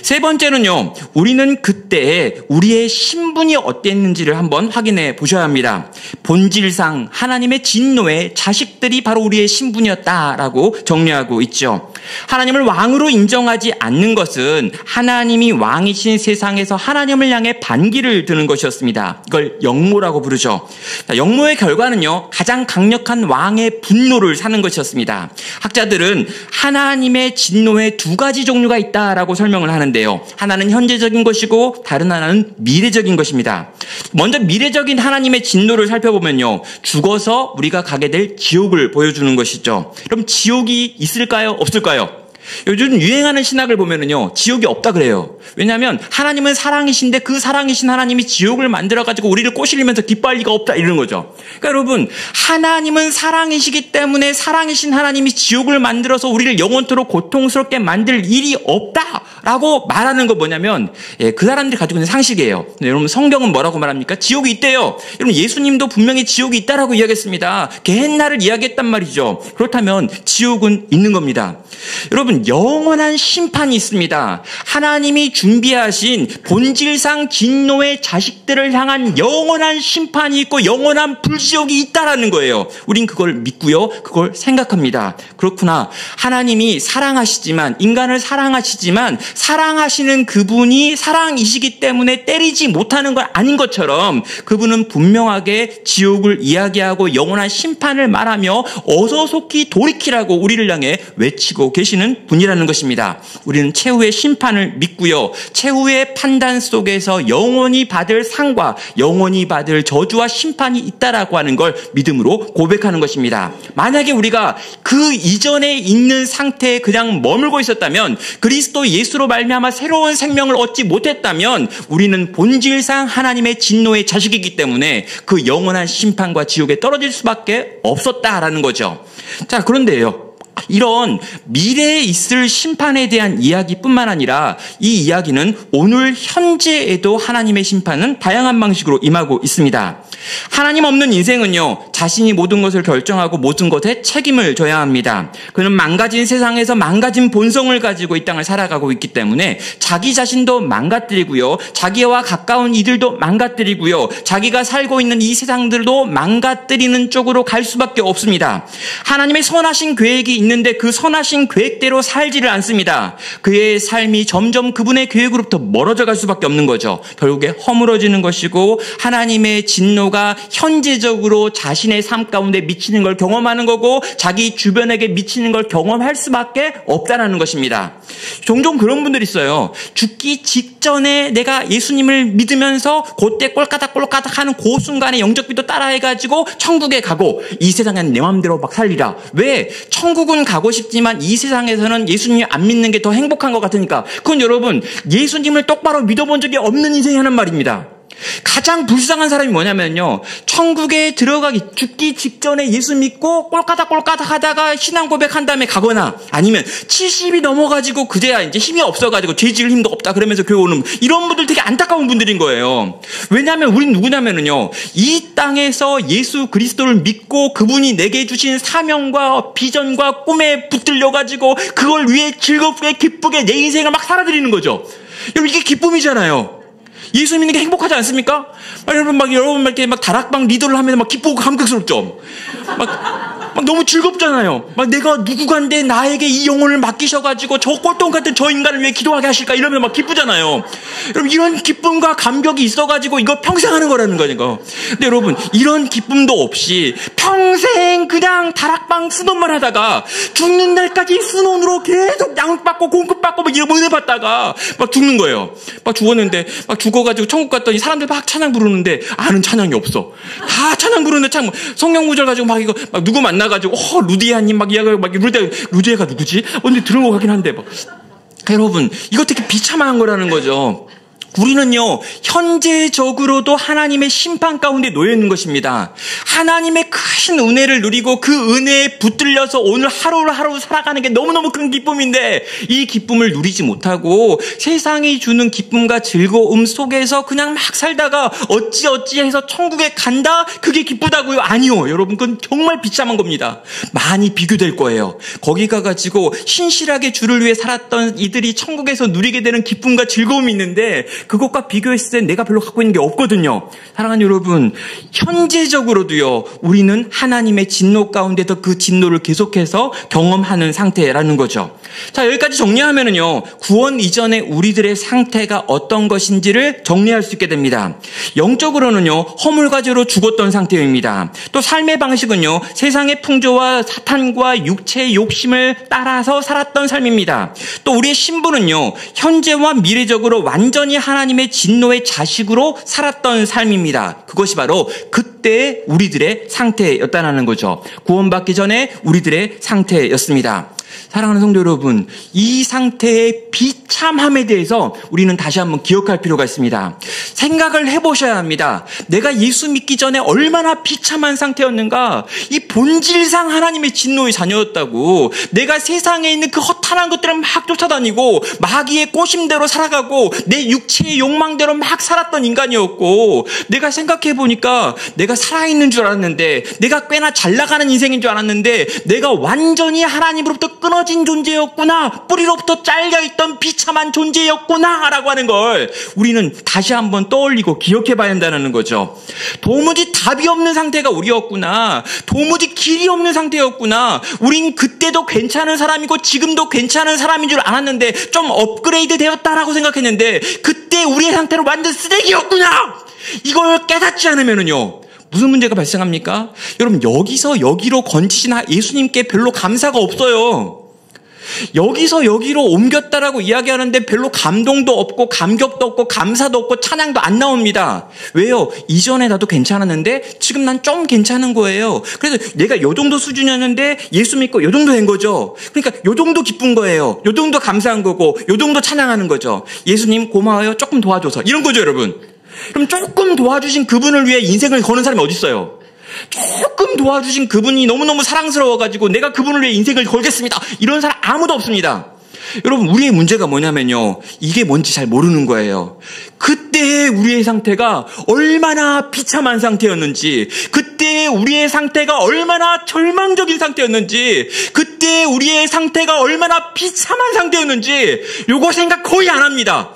세 번째는요, 우리는 그때 우리의 신분이 어땠는지를 한번 확인해 보셔야 합니다. 본질상 하나님의 진노의 자식들이 바로 우리의 신분이었다라고 정리하고 있죠. 하나님을 왕으로 인정하지 않는 것은 하나님이 왕이신 세상에서 하나님을 향해 반기를 드는 것이었습니다. 이걸 역모라고 부르죠. 역모의 결과는요, 가장 강력한 왕의 분노를 사는 것이었습니다. 학자들은 하나님의 진노에 두 가지 종류가 있다라고 설명을 하는데요. 하나는 현재적인 것이고 다른 하나는 미래적인 것입니다. 먼저 미래적인 하나님의 진노를 살펴보면요, 죽어서 우리가 가게 될 지옥을 보여주는 것이죠. 그럼 지옥이 있을까요? 없을까요? 요즘 유행하는 신학을 보면은요, 지옥이 없다 그래요. 왜냐하면 하나님은 사랑이신데 그 사랑이신 하나님이 지옥을 만들어가지고 우리를 꼬시리면서 기뻐할 리가 없다 이러는 거죠. 그러니까 여러분, 하나님은 사랑이시기 때문에 사랑이신 하나님이 지옥을 만들어서 우리를 영원토록 고통스럽게 만들 일이 없다라고 말하는 거 뭐냐면, 그 사람들이 가지고 있는 상식이에요. 여러분, 성경은 뭐라고 말합니까? 지옥이 있대요. 여러분, 예수님도 분명히 지옥이 있다라고 이야기했습니다. 게헨나를 이야기했단 말이죠. 그렇다면 지옥은 있는 겁니다. 여러분, 영원한 심판이 있습니다. 하나님이 준비하신 본질상 진노의 자식들을 향한 영원한 심판이 있고 영원한 불지옥이 있다라는 거예요. 우린 그걸 믿고요, 그걸 생각합니다. 그렇구나. 하나님이 사랑하시지만, 인간을 사랑하시지만 사랑하시는 그분이 사랑이시기 때문에 때리지 못하는 건 아닌 것처럼 그분은 분명하게 지옥을 이야기하고 영원한 심판을 말하며 어서 속히 돌이키라고 우리를 향해 외치고 계시는 분이라는 것입니다. 우리는 최후의 심판을 믿고요, 최후의 판단 속에서 영원히 받을 상과 영원히 받을 저주와 심판이 있다라고 하는 걸 믿음으로 고백하는 것입니다. 만약에 우리가 그 이전에 있는 상태에 그냥 머물고 있었다면, 그리스도 예수로 말미암아 새로운 생명을 얻지 못했다면 우리는 본질상 하나님의 진노의 자식이기 때문에 그 영원한 심판과 지옥에 떨어질 수밖에 없었다라는 거죠. 자, 그런데요, 이런 미래에 있을 심판에 대한 이야기뿐만 아니라 이 이야기는 오늘 현재에도 하나님의 심판은 다양한 방식으로 임하고 있습니다. 하나님 없는 인생은요, 자신이 모든 것을 결정하고 모든 것에 책임을 져야 합니다. 그는 망가진 세상에서 망가진 본성을 가지고 이 땅을 살아가고 있기 때문에 자기 자신도 망가뜨리고요, 자기와 가까운 이들도 망가뜨리고요, 자기가 살고 있는 이 세상들도 망가뜨리는 쪽으로 갈 수밖에 없습니다. 하나님의 선하신 계획이 있는 있는데 그 선하신 계획대로 살지를 않습니다. 그의 삶이 점점 그분의 계획으로부터 멀어져 갈 수밖에 없는 거죠. 결국에 허물어지는 것이고 하나님의 진노가 현재적으로 자신의 삶 가운데 미치는 걸 경험하는 거고 자기 주변에게 미치는 걸 경험할 수밖에 없다는 것입니다. 종종 그런 분들이 있어요. 죽기 직전에 내가 예수님을 믿으면서 그때 꼴까닥 하는 그 순간에 영적비도 따라해가지고 천국에 가고 이 세상에는 내 마음대로 막 살리라. 왜? 천국은 가고 싶지만 이 세상에서는 예수님을 안 믿는 게 더 행복한 것 같으니까. 그건 여러분 예수님을 똑바로 믿어본 적이 없는 인생이 하는 말입니다. 가장 불쌍한 사람이 뭐냐면요, 천국에 들어가기 죽기 직전에 예수 믿고 꼴까닥 하다가 신앙 고백한 다음에 가거나 아니면 70이 넘어가지고 그제야 이제 힘이 없어가지고 죄 지을 힘도 없다 그러면서 교회 오는 이런 분들 되게 안타까운 분들인 거예요. 왜냐하면 우린 누구냐면요, 이 땅에서 예수 그리스도를 믿고 그분이 내게 주신 사명과 비전과 꿈에 붙들려가지고 그걸 위해 즐겁게 기쁘게 내 인생을 막 살아드리는 거죠. 여러분 이게 기쁨이잖아요. 예수 믿는 게 행복하지 않습니까? 여러분 이렇게 다락방 리더를 하면 막 기쁘고 감격스럽죠? 막 너무 즐겁잖아요. 막 내가 누구간데 나에게 이 영혼을 맡기셔가지고 저 꼴통 같은 저 인간을 위해 기도하게 하실까? 이러면 막 기쁘잖아요. 여러분 이런 기쁨과 감격이 있어가지고 이거 평생 하는 거라는 거니까. 근데 여러분 이런 기쁨도 없이 평생 그냥 다락방 수논만 하다가 죽는 날까지 수논으로 계속 양육받고 공급받고 막 이런 은혜 받다가 막 죽는 거예요. 막 죽었는데 막 죽어가지고 천국 갔더니 사람들 막 찬양 부르는데 아는 찬양이 없어. 다 찬양 부르는데 성경 구절 가지고 막 이거 막 누구 만나가지고 루디아님 막 이야기하고 막 이럴 때 루디아가 누구지? 언제 들은 것 같긴 한데 막. 여러분 이거 되게 비참한 거라는 거죠. 우리는요 현재적으로도 하나님의 심판 가운데 놓여 있는 것입니다. 하나님의 큰 은혜를 누리고 그 은혜에 붙들려서 오늘 하루하루 살아가는 게 너무너무 큰 기쁨인데 이 기쁨을 누리지 못하고 세상이 주는 기쁨과 즐거움 속에서 그냥 막 살다가 어찌해서 천국에 간다? 그게 기쁘다고요? 아니요. 여러분 그건 정말 비참한 겁니다. 많이 비교될 거예요. 거기 가가지고 신실하게 주를 위해 살았던 이들이 천국에서 누리게 되는 기쁨과 즐거움이 있는데 그것과 비교했을 때 내가 별로 갖고 있는 게 없거든요. 사랑하는 여러분, 현재적으로도요, 우리는 하나님의 진노 가운데서 그 진노를 계속해서 경험하는 상태라는 거죠. 자, 여기까지 정리하면은요, 구원 이전에 우리들의 상태가 어떤 것인지를 정리할 수 있게 됩니다. 영적으로는요, 허물과죄로 죽었던 상태입니다. 또 삶의 방식은요, 세상의 풍조와 사탄과 육체의 욕심을 따라서 살았던 삶입니다. 또 우리의 신분은요, 현재와 미래적으로 완전히 하나님의 진노의 자식으로 살았던 삶입니다. 그것이 바로 그때의 우리들의 상태였다는 거죠. 구원받기 전에 우리들의 상태였습니다. 사랑하는 성도 여러분, 이 상태의 비참함에 대해서 우리는 다시 한번 기억할 필요가 있습니다. 생각을 해보셔야 합니다. 내가 예수 믿기 전에 얼마나 비참한 상태였는가. 이 본질상 하나님의 진노의 자녀였다고. 내가 세상에 있는 그 허탄한 것들을 막 쫓아다니고 마귀의 꼬심대로 살아가고 내 육체의 욕망대로 막 살았던 인간이었고, 내가 생각해보니까 내가 살아있는 줄 알았는데, 내가 꽤나 잘 나가는 인생인 줄 알았는데 내가 완전히 하나님으로부터 끊어진 존재였구나, 뿌리로부터 잘려있던 비참한 존재였구나 라고 하는 걸 우리는 다시 한번 떠올리고 기억해 봐야 한다는 거죠. 도무지 답이 없는 상태가 우리였구나, 도무지 길이 없는 상태였구나. 우린 그때도 괜찮은 사람이고 지금도 괜찮은 사람인 줄 알았는데 좀 업그레이드 되었다라고 생각했는데 그때 우리의 상태는 완전 쓰레기였구나. 이걸 깨닫지 않으면은요, 무슨 문제가 발생합니까? 여러분, 여기서 여기로 건지신 예수님께 별로 감사가 없어요. 여기서 여기로 옮겼다라고 이야기하는데 별로 감동도 없고 감격도 없고 감사도 없고 찬양도 안 나옵니다. 왜요? 이전에 나도 괜찮았는데 지금 난 좀 괜찮은 거예요. 그래서 내가 요 정도 수준이었는데 예수 믿고 요 정도 된 거죠. 그러니까 요 정도 기쁜 거예요. 요 정도 감사한 거고 요 정도 찬양하는 거죠. 예수님 고마워요. 조금 도와줘서. 이런 거죠, 여러분. 그럼 조금 도와주신 그분을 위해 인생을 거는 사람이 어디 있어요? 조금 도와주신 그분이 너무너무 사랑스러워가지고 내가 그분을 위해 인생을 걸겠습니다. 이런 사람 아무도 없습니다. 여러분, 우리의 문제가 뭐냐면요, 이게 뭔지 잘 모르는 거예요. 그때의 우리의 상태가 얼마나 비참한 상태였는지, 그때의 우리의 상태가 얼마나 절망적인 상태였는지, 그때의 우리의 상태가 얼마나 비참한 상태였는지 요거 생각 거의 안 합니다.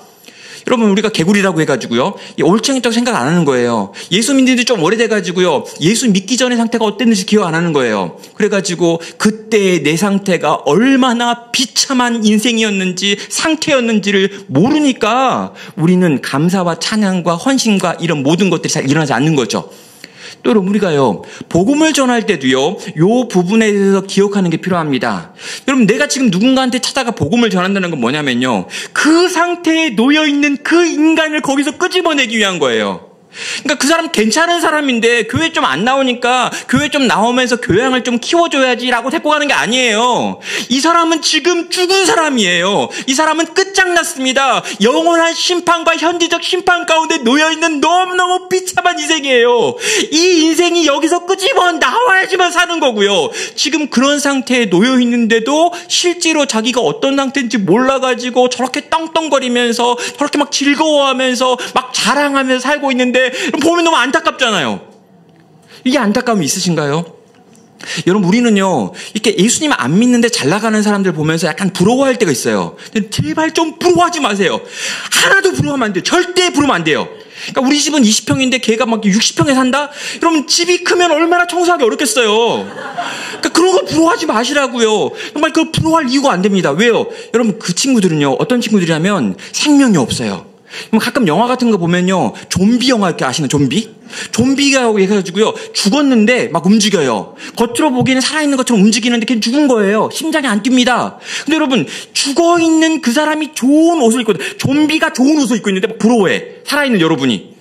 여러분, 우리가 개구리라고 해가지고요, 올챙이라고 생각 안 하는 거예요. 예수 믿는 지 좀 오래돼가지고요, 예수 믿기 전의 상태가 어땠는지 기억 안 하는 거예요. 그래가지고 그때 내 상태가 얼마나 비참한 인생이었는지, 상태였는지를 모르니까 우리는 감사와 찬양과 헌신과 이런 모든 것들이 잘 일어나지 않는 거죠. 또 여러분, 우리가요, 복음을 전할 때도요, 요 부분에 대해서 기억하는 게 필요합니다. 여러분, 내가 지금 누군가한테 찾아가 복음을 전한다는 건 뭐냐면요, 그 상태에 놓여있는 그 인간을 거기서 끄집어내기 위한 거예요. 그러니까 그 사람 괜찮은 사람인데 교회 좀 안 나오니까 교회 좀 나오면서 교양을 좀 키워줘야지라고 데리고 가는 게 아니에요. 이 사람은 지금 죽은 사람이에요. 이 사람은 끝장났습니다. 영원한 심판과 현재적 심판 가운데 놓여있는 너무너무 비참한 인생이에요. 이 인생이 여기서 끄집어 나와야지만 사는 거고요. 지금 그런 상태에 놓여있는데도 실제로 자기가 어떤 상태인지 몰라가지고 저렇게 떵떵거리면서 저렇게 막 즐거워하면서 막 자랑하면서 살고 있는데 보면 너무 안타깝잖아요. 이게 안타까움이 있으신가요? 여러분, 우리는요, 이렇게 예수님 안 믿는데 잘 나가는 사람들 보면서 약간 부러워할 때가 있어요. 근데 제발 좀 부러워하지 마세요. 하나도 부러워하면 안 돼요. 절대 부러우면 안 돼요. 그러니까 우리 집은 20평인데 걔가 막 60평에 산다? 여러분, 집이 크면 얼마나 청소하기 어렵겠어요. 그러니까 그런 거 부러워하지 마시라고요. 정말 그거 부러워할 이유가 안 됩니다. 왜요? 여러분, 그 친구들은요, 어떤 친구들이냐면 생명이 없어요. 가끔 영화 같은 거 보면요, 좀비 영화 이렇게 아시는 좀비? 좀비가 해가지고요, 죽었는데 막 움직여요. 겉으로 보기에는 살아있는 것처럼 움직이는데 걔는 죽은 거예요. 심장이 안 뜁니다. 근데 여러분, 죽어있는 그 사람이 좋은 옷을 입고, 좀비가 좋은 옷을 입고 있는데 막 부러워해. 살아있는 여러분이.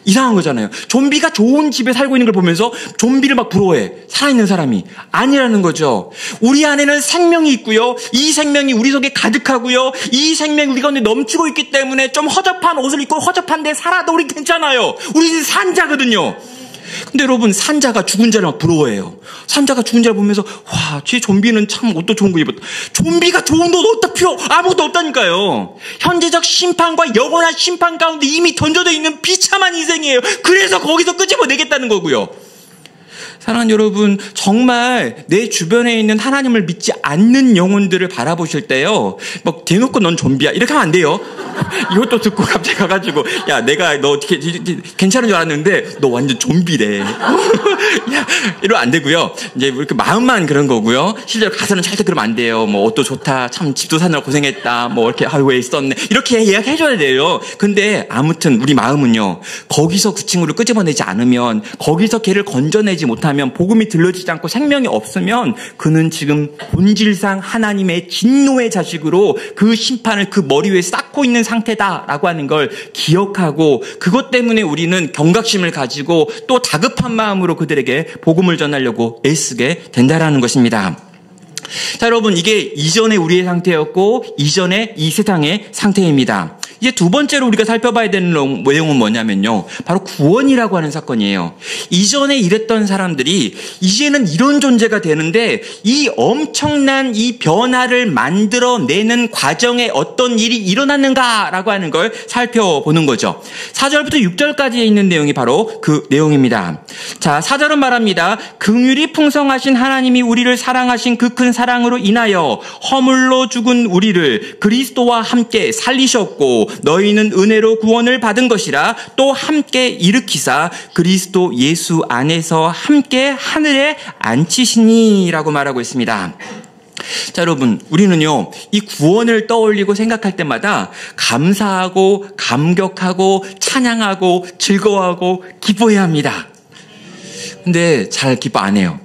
이상한 거잖아요. 좀비가 좋은 집에 살고 있는 걸 보면서 좀비를 막 부러워해. 살아있는 사람이. 아니라는 거죠. 우리 안에는 생명이 있고요. 이 생명이 우리 속에 가득하고요. 이 생명이 우리 가운데 넘치고 있기 때문에 좀 허접한 옷을 입고 허접한 데 살아도 우리 괜찮아요. 우리는 산자거든요. 근데 여러분, 산자가 죽은 자를 막 부러워해요. 산자가 죽은 자를 보면서, 와, 쟤 좀비는 참 옷도 좋은 거 입었다. 좀비가 좋은 옷 어디다 필요? 아무것도 없다니까요. 현재적 심판과 영원한 심판 가운데 이미 던져져 있는 비참한 인생이에요. 그래서 거기서 끄집어내겠다는 거고요. 사랑하는 여러분, 정말 내 주변에 있는 하나님을 믿지 않는 영혼들을 바라보실 때요, 막 대놓고 넌 좀비야 이렇게 하면 안 돼요. 이것도 듣고 갑자기 가가지고, 야, 내가 너 어떻게 괜찮은 줄 알았는데 너 완전 좀비래. 야, 이러면 안 되고요. 이제 이렇게 마음만 그런 거고요. 실제로 가서는 절대 그러면 안 돼요. 뭐 옷도 좋다, 참 집도 사느라 고생했다, 뭐 이렇게 왜 있었네, 이렇게 이야기해줘야 돼요. 근데 아무튼 우리 마음은요, 거기서 그 친구를 끄집어내지 않으면, 거기서 걔를 건져내지 못하면, 복음이 들려지지 않고 생명이 없으면 그는 지금 본질상 하나님의 진노의 자식으로 그 심판을 그 머리 위에 쌓고 있는 상태다라고 하는 걸 기억하고, 그것 때문에 우리는 경각심을 가지고 또 다급한 마음으로 그들에게 복음을 전하려고 애쓰게 된다라는 것입니다. 자, 여러분, 이게 이전의 우리의 상태였고 이전의 이 세상의 상태입니다. 이제 두 번째로 우리가 살펴봐야 되는 내용은 뭐냐면요, 바로 구원이라고 하는 사건이에요. 이전에 이랬던 사람들이 이제는 이런 존재가 되는데, 이 엄청난 이 변화를 만들어내는 과정에 어떤 일이 일어났는가라고 하는 걸 살펴보는 거죠. 4절부터 6절까지에 있는 내용이 바로 그 내용입니다. 자, 4절은 말합니다. 긍휼이 풍성하신 하나님이 우리를 사랑하신 그 큰 사랑으로 인하여 허물로 죽은 우리를 그리스도와 함께 살리셨고, 너희는 은혜로 구원을 받은 것이라 또 함께 일으키사 그리스도 예수 안에서 함께 하늘에 앉히시니라고 말하고 있습니다. 자, 여러분, 우리는요, 이 구원을 떠올리고 생각할 때마다 감사하고 감격하고 찬양하고 즐거워하고 기뻐해야 합니다. 근데 잘 기뻐 안 해요.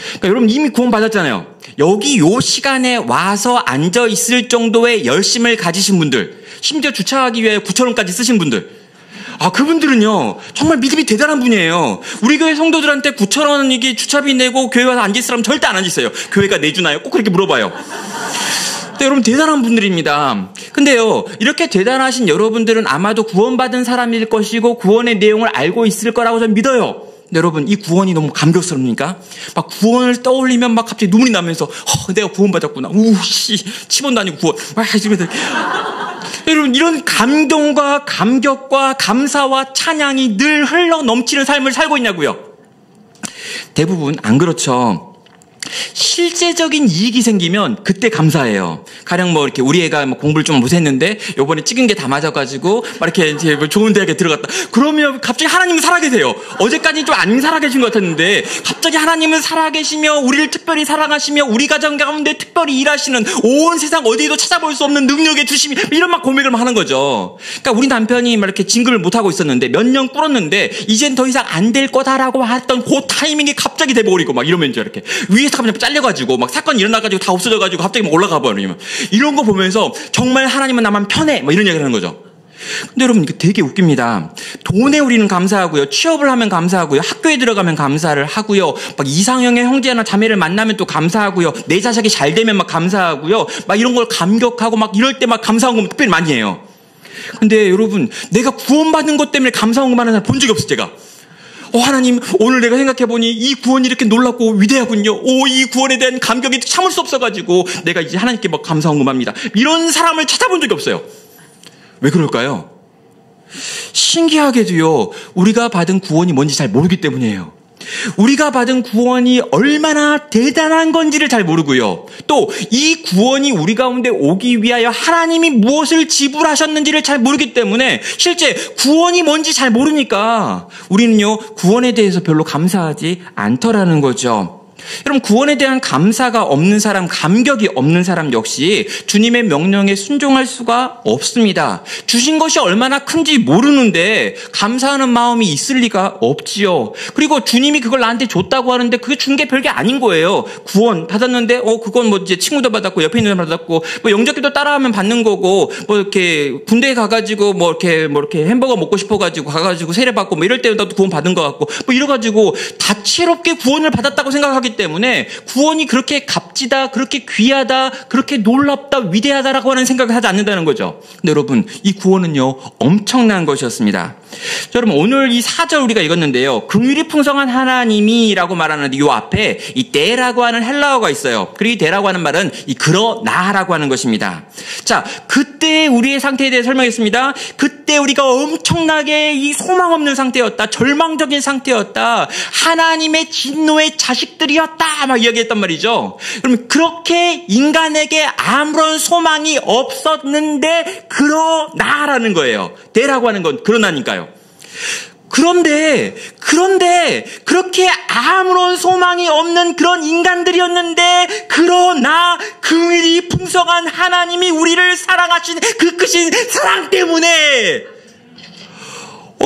그러니까 여러분, 이미 구원 받았잖아요. 여기 요 시간에 와서 앉아 있을 정도의 열심을 가지신 분들, 심지어 주차하기 위해 9,000원까지 쓰신 분들, 그분들은요, 정말 믿음이 대단한 분이에요. 우리 교회 성도들한테 9,000원 이게 주차비 내고 교회 와서 앉아있으라면 절대 안 앉아있어요. 교회가 내주나요? 꼭 그렇게 물어봐요. 근데 여러분, 대단한 분들입니다. 근데요, 이렇게 대단하신 여러분들은 아마도 구원받은 사람일 것이고 구원의 내용을 알고 있을 거라고 저는 믿어요. 여러분, 이 구원이 너무 감격스럽습니까? 막 구원을 떠올리면 막 갑자기 눈물이 나면서, 내가 구원받았구나. 치본도 아니고 구원. 이러면서. 여러분, 이런 감동과 감격과 감사와 찬양이 늘 흘러 넘치는 삶을 살고 있냐고요? 대부분 안 그렇죠. 실제적인 이익이 생기면 그때 감사해요. 가령 뭐 이렇게 우리 애가 뭐 공부를 좀 못했는데 요번에 찍은 게 다 맞아가지고 막 이렇게 이제 뭐 좋은 대학에 들어갔다. 그러면 갑자기 하나님은 살아계세요. 어제까지 좀 안 살아계신 것 같았는데 갑자기 하나님은 살아계시며 우리를 특별히 사랑하시며 우리 가정 가운데 특별히 일하시는 온 세상 어디에도 찾아볼 수 없는 능력의 주심이 이런 막 고백을 하는 거죠. 그러니까 우리 남편이 막 이렇게 진급을 못하고 있었는데 몇 년 꿇었는데 이젠 더 이상 안 될 거다라고 했던 그 타이밍이 갑자기 돼버리고 막 이러면 이제 이렇게 위에서 갑자기 잘려가지고 막 사건이 일어나가지고 다 없어져가지고 갑자기 막 올라가 버리면 이런 거 보면서 정말 하나님은 나만 편해 뭐 이런 얘기를 하는 거죠. 근데 여러분 이게 되게 웃깁니다. 돈에 우리는 감사하고요. 취업을 하면 감사하고요. 학교에 들어가면 감사를 하고요. 막 이상형의 형제나 자매를 만나면 또 감사하고요. 내 자식이 잘 되면 막 감사하고요. 막 이런 걸 감격하고 막 이럴 때 막 감사한 거 특별히 많이 해요. 근데 여러분 내가 구원받은 것 때문에 감사한 것만 하는 사람 본 적이 없어요. 제가. 하나님 오늘 내가 생각해보니 이 구원이 이렇게 놀랍고 위대하군요. 이 구원에 대한 감격이 참을 수 없어가지고 내가 이제 하나님께 막 감사한금합니다. 이런 사람을 찾아본 적이 없어요. 왜 그럴까요? 신기하게도요. 우리가 받은 구원이 뭔지 잘 모르기 때문이에요. 우리가 받은 구원이 얼마나 대단한 건지를 잘 모르고요. 또 이 구원이 우리 가운데 오기 위하여 하나님이 무엇을 지불하셨는지를 잘 모르기 때문에 실제 구원이 뭔지 잘 모르니까 우리는요 구원에 대해서 별로 감사하지 않더라는 거죠. 여러분 구원에 대한 감사가 없는 사람, 감격이 없는 사람 역시 주님의 명령에 순종할 수가 없습니다. 주신 것이 얼마나 큰지 모르는데 감사하는 마음이 있을 리가 없지요. 그리고 주님이 그걸 나한테 줬다고 하는데 그게 준 게 별게 아닌 거예요. 구원 받았는데 그건 뭐 이제 친구도 받았고 옆에 있는 사람 받았고 뭐 영접기도 따라하면 받는 거고 뭐 이렇게 군대에 가가지고 뭐 이렇게 햄버거 먹고 싶어가지고 가가지고 세례 받고 뭐 이럴 때 나도 구원 받은 것 같고 뭐 이래가지고 다채롭게 구원을 받았다고 생각하기 때문에 구원이 그렇게 값지다, 그렇게 귀하다, 그렇게 놀랍다, 위대하다라고 하는 생각을 하지 않는다는 거죠. 근데 여러분 이 구원은요 엄청난 것이었습니다. 자, 여러분 오늘 이 4절 우리가 읽었는데요. 긍휼이 풍성한 하나님이라고 말하는데 이 앞에 이 데라고 하는 헬라어가 있어요. 그리고 이 데라고 하는 말은 이 그러나라고 하는 것입니다. 자, 그때 우리의 상태에 대해 설명했습니다. 그때 우리가 엄청나게 이 소망 없는 상태였다. 절망적인 상태였다. 하나님의 진노의 자식들이었다. 막 이야기했단 말이죠. 그럼 그렇게 인간에게 아무런 소망이 없었는데 그러나라는 거예요. 데라고 하는 건 그러나니까요. 그런데 그렇게 아무런 소망이 없는 그런 인간들이었는데 그러나 긍휼이 풍성한 하나님이 우리를 사랑하신 그 크신 사랑 때문에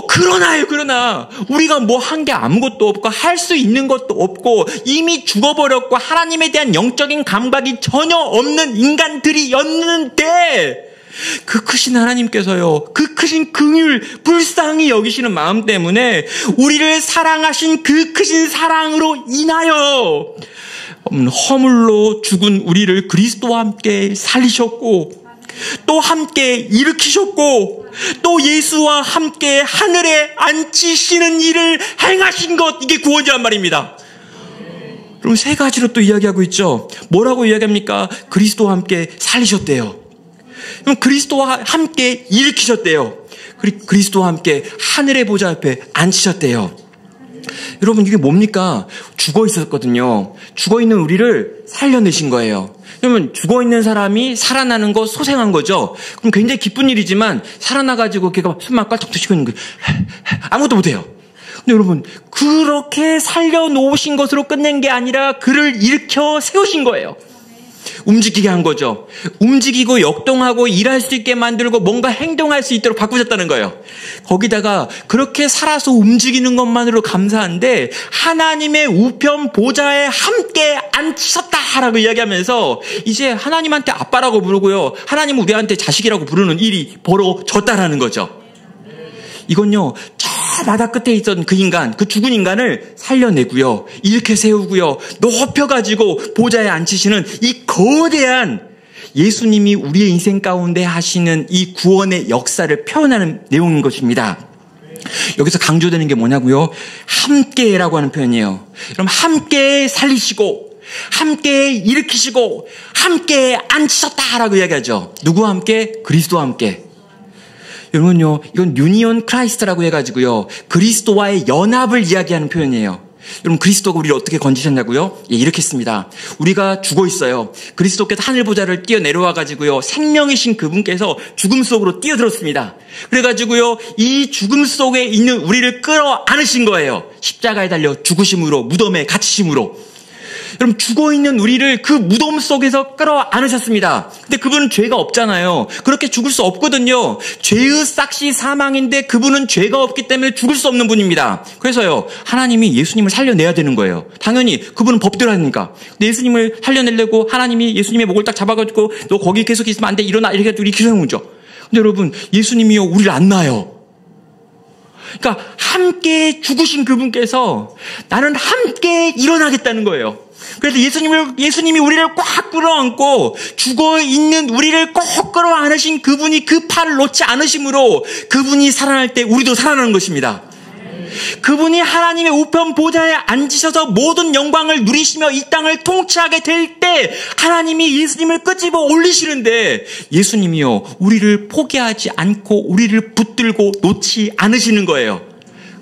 그러나 우리가 뭐 한 게 아무것도 없고 할 수 있는 것도 없고 이미 죽어버렸고 하나님에 대한 영적인 감각이 전혀 없는 인간들이었는데 그 크신 하나님께서요, 그 크신 긍휼, 불쌍히 여기시는 마음 때문에 우리를 사랑하신 그 크신 사랑으로 인하여 허물로 죽은 우리를 그리스도와 함께 살리셨고 또 함께 일으키셨고 또 예수와 함께 하늘에 앉히시는 일을 행하신 것, 이게 구원이란 말입니다. 그럼 세 가지로 또 이야기하고 있죠. 뭐라고 이야기합니까? 그리스도와 함께 살리셨대요. 그럼 그리스도와 함께 일으키셨대요. 그리스도와 함께 하늘의 보좌 앞에 앉히셨대요. 여러분 이게 뭡니까? 죽어 있었거든요. 죽어 있는 우리를 살려내신 거예요. 그러면 죽어 있는 사람이 살아나는 거 소생한 거죠. 그럼 굉장히 기쁜 일이지만 살아나가지고 걔가 숨만 깔짝도 쉬고 있는 거예요. 아무것도 못해요. 근데 여러분 그렇게 살려놓으신 것으로 끝낸 게 아니라 그를 일으켜 세우신 거예요. 움직이게 한 거죠. 움직이고 역동하고 일할 수 있게 만들고 뭔가 행동할 수 있도록 바꾸셨다는 거예요. 거기다가 그렇게 살아서 움직이는 것만으로 감사한데 하나님의 우편 보좌에 함께 앉히셨다라고 이야기하면서 이제 하나님한테 아빠라고 부르고요. 하나님은 우리한테 자식이라고 부르는 일이 벌어졌다라는 거죠. 이건요, 저 바다 끝에 있던 그 인간, 그 죽은 인간을 살려내고요, 이렇게 세우고요, 높여가지고 보좌에 앉히시는 이 거대한 예수님이 우리의 인생 가운데 하시는 이 구원의 역사를 표현하는 내용인 것입니다. 여기서 강조되는 게 뭐냐고요? 함께라고 하는 표현이에요. 그럼 함께 살리시고, 함께 일으키시고, 함께 앉히셨다라고 이야기하죠. 누구와 함께? 그리스도와 함께. 여러분요, 이건 유니온 크라이스트라고 해가지고요, 그리스도와의 연합을 이야기하는 표현이에요. 여러분, 그리스도가 우리를 어떻게 건지셨냐고요? 예, 이렇게 했습니다. 우리가 죽어 있어요. 그리스도께서 하늘 보좌를 뛰어 내려와 가지고요, 생명이신 그분께서 죽음 속으로 뛰어들었습니다. 그래가지고요, 이 죽음 속에 있는 우리를 끌어안으신 거예요. 십자가에 달려 죽으심으로, 무덤에 갇히심으로. 여러분, 죽어있는 우리를 그 무덤 속에서 끌어안으셨습니다. 근데 그분은 죄가 없잖아요. 그렇게 죽을 수 없거든요. 죄의 싹시 사망인데 그분은 죄가 없기 때문에 죽을 수 없는 분입니다. 그래서요, 하나님이 예수님을 살려내야 되는 거예요. 당연히 그분은 법대로 하니까. 근데 예수님을 살려내려고 하나님이 예수님의 목을 딱 잡아가지고 너 거기 계속 있으면 안 돼, 일어나, 이렇게 해서 우리 기도해오죠. 근데 여러분, 예수님이요, 우리를 안 놔요. 그러니까 함께 죽으신 그분께서 나는 함께 일어나겠다는 거예요. 그래서 예수님이 우리를 꽉 끌어안고 죽어있는 우리를 꼭 끌어안으신 그분이 그 팔을 놓지 않으심으로 그분이 살아날 때 우리도 살아나는 것입니다. 그분이 하나님의 우편 보좌에 앉으셔서 모든 영광을 누리시며 이 땅을 통치하게 될 때 하나님이 예수님을 끄집어 올리시는데 예수님이요, 우리를 포기하지 않고 우리를 붙들고 놓지 않으시는 거예요.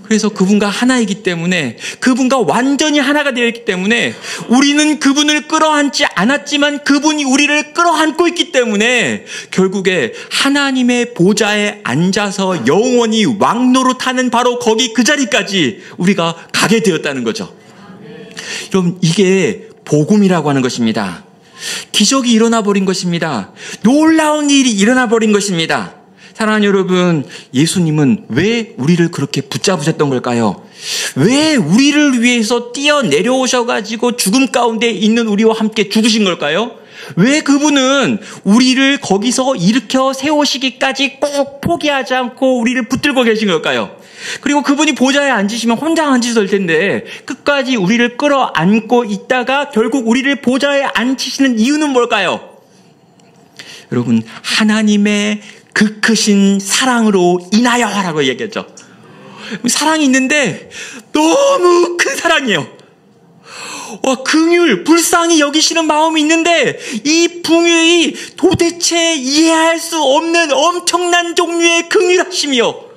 그래서 그분과 하나이기 때문에, 그분과 완전히 하나가 되어 있기 때문에 우리는 그분을 끌어안지 않았지만 그분이 우리를 끌어안고 있기 때문에 결국에 하나님의 보좌에 앉아서 영원히 왕노릇하는 바로 거기 그 자리까지 우리가 가게 되었다는 거죠. 여러분, 이게 복음이라고 하는 것입니다. 기적이 일어나 버린 것입니다. 놀라운 일이 일어나 버린 것입니다. 사랑하는 여러분, 예수님은 왜 우리를 그렇게 붙잡으셨던 걸까요? 왜 우리를 위해서 뛰어내려오셔가지고 죽음 가운데 있는 우리와 함께 죽으신 걸까요? 왜 그분은 우리를 거기서 일으켜 세우시기까지 꼭 포기하지 않고 우리를 붙들고 계신 걸까요? 그리고 그분이 보좌에 앉으시면 혼자 앉으실 텐데 끝까지 우리를 끌어안고 있다가 결국 우리를 보좌에 앉히시는 이유는 뭘까요? 여러분, 하나님의 그 크신 사랑으로 인하여라고 얘기했죠. 사랑이 있는데 너무 큰 사랑이에요. 긍휼, 불쌍히 여기시는 마음이 있는데 이 긍휼이 도대체 이해할 수 없는 엄청난 종류의 긍휼하심이요.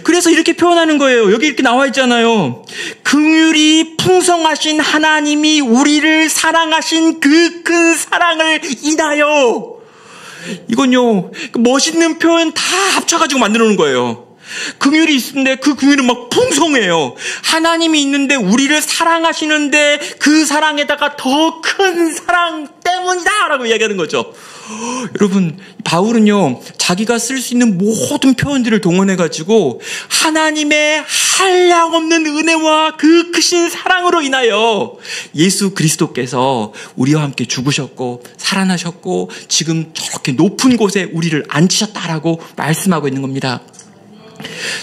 그래서 이렇게 표현하는 거예요. 여기 이렇게 나와 있잖아요. 긍휼이 풍성하신 하나님이 우리를 사랑하신 그 큰 사랑을 인하여. 이건요, 멋있는 표현 다 합쳐가지고 만들어 놓은 거예요. 긍휼이 있는데 그 긍휼은 막 풍성해요. 하나님이 있는데 우리를 사랑하시는데 그 사랑에다가 더 큰 사랑 때문이다 라고 이야기하는 거죠. 여러분, 바울은요, 자기가 쓸 수 있는 모든 표현들을 동원해가지고 하나님의 한량없는 은혜와 그 크신 사랑으로 인하여 예수 그리스도께서 우리와 함께 죽으셨고 살아나셨고 지금 저렇게 높은 곳에 우리를 앉히셨다라고 말씀하고 있는 겁니다.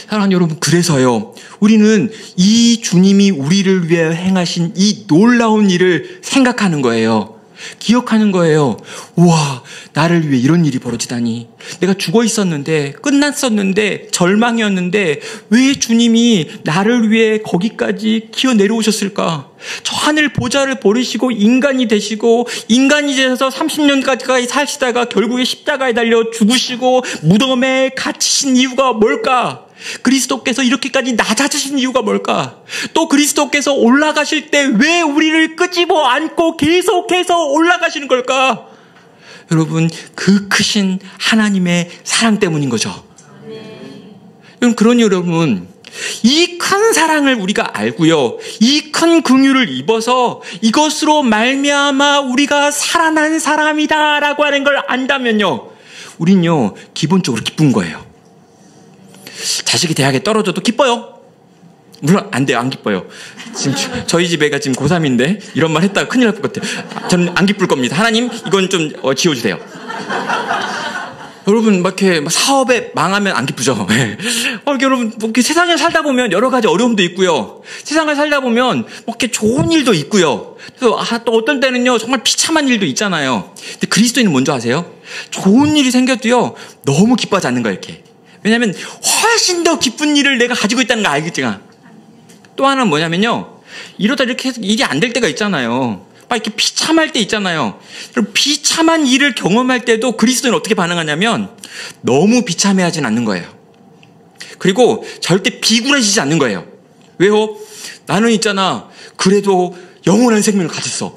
사랑하는 여러분, 그래서요, 우리는 이 주님이 우리를 위해 행하신 이 놀라운 일을 생각하는 거예요. 기억하는 거예요. 우와, 나를 위해 이런 일이 벌어지다니. 내가 죽어 있었는데, 끝났었는데, 절망이었는데 왜 주님이 나를 위해 거기까지 기어 내려오셨을까? 저 하늘 보좌를 버리시고 인간이 되시고, 인간이 되셔서 30년 가까이 사시다가 결국에 십자가에 달려 죽으시고 무덤에 갇히신 이유가 뭘까? 그리스도께서 이렇게까지 낮아지신 이유가 뭘까? 또 그리스도께서 올라가실 때 왜 우리를 끄집어 안고 계속해서 올라가시는 걸까? 여러분, 그 크신 하나님의 사랑 때문인 거죠. 여러분, 그러니 여러분, 이 큰 사랑을 우리가 알고요, 이 큰 긍휼을 입어서 이것으로 말미암아 우리가 살아난 사람이다라고 하는 걸 안다면요, 우린요 기본적으로 기쁜 거예요. 자식이 대학에 떨어져도 기뻐요. 물론 안 돼요. 안 기뻐요. 지금 저희 집 애가 지금 고3인데 이런 말 했다가 큰일 날 것 같아요. 저는 안 기쁠 겁니다. 하나님, 이건 좀 지워주세요. 여러분, 막 이렇게 사업에 망하면 안 기쁘죠. 여러분, 이렇게 세상에 살다 보면 여러 가지 어려움도 있고요. 세상을 살다 보면 이렇게 좋은 일도 있고요. 그래서 또 어떤 때는요, 정말 비참한 일도 있잖아요. 근데 그리스도인은 뭔지 아세요? 좋은 일이 생겨도요, 너무 기뻐하지 않는 거예요, 이렇게. 왜냐하면 훨씬 더 기쁜 일을 내가 가지고 있다는 거 알겠지가. 또 하나는 뭐냐면요, 이러다 이렇게 해서 일이 안 될 때가 있잖아요. 막 이렇게 비참할 때 있잖아요. 비참한 일을 경험할 때도 그리스도는 어떻게 반응하냐면 너무 비참해하진 않는 거예요. 그리고 절대 비굴해지지 않는 거예요. 왜요? 나는 있잖아, 그래도 영원한 생명을 가졌어.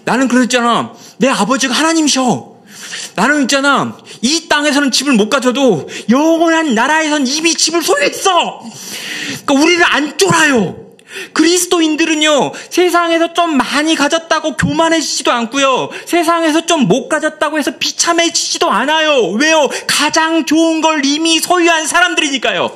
나는 그랬잖아. 내 아버지가 하나님이셔. 나는 있잖아. 이 땅에서는 집을 못 가져도 영원한 나라에선 이미 집을 소유했어. 그러니까 우리를 안 쫄아요. 그리스도인들은요, 세상에서 좀 많이 가졌다고 교만해지지도 않고요, 세상에서 좀 못 가졌다고 해서 비참해지지도 않아요. 왜요? 가장 좋은 걸 이미 소유한 사람들이니까요.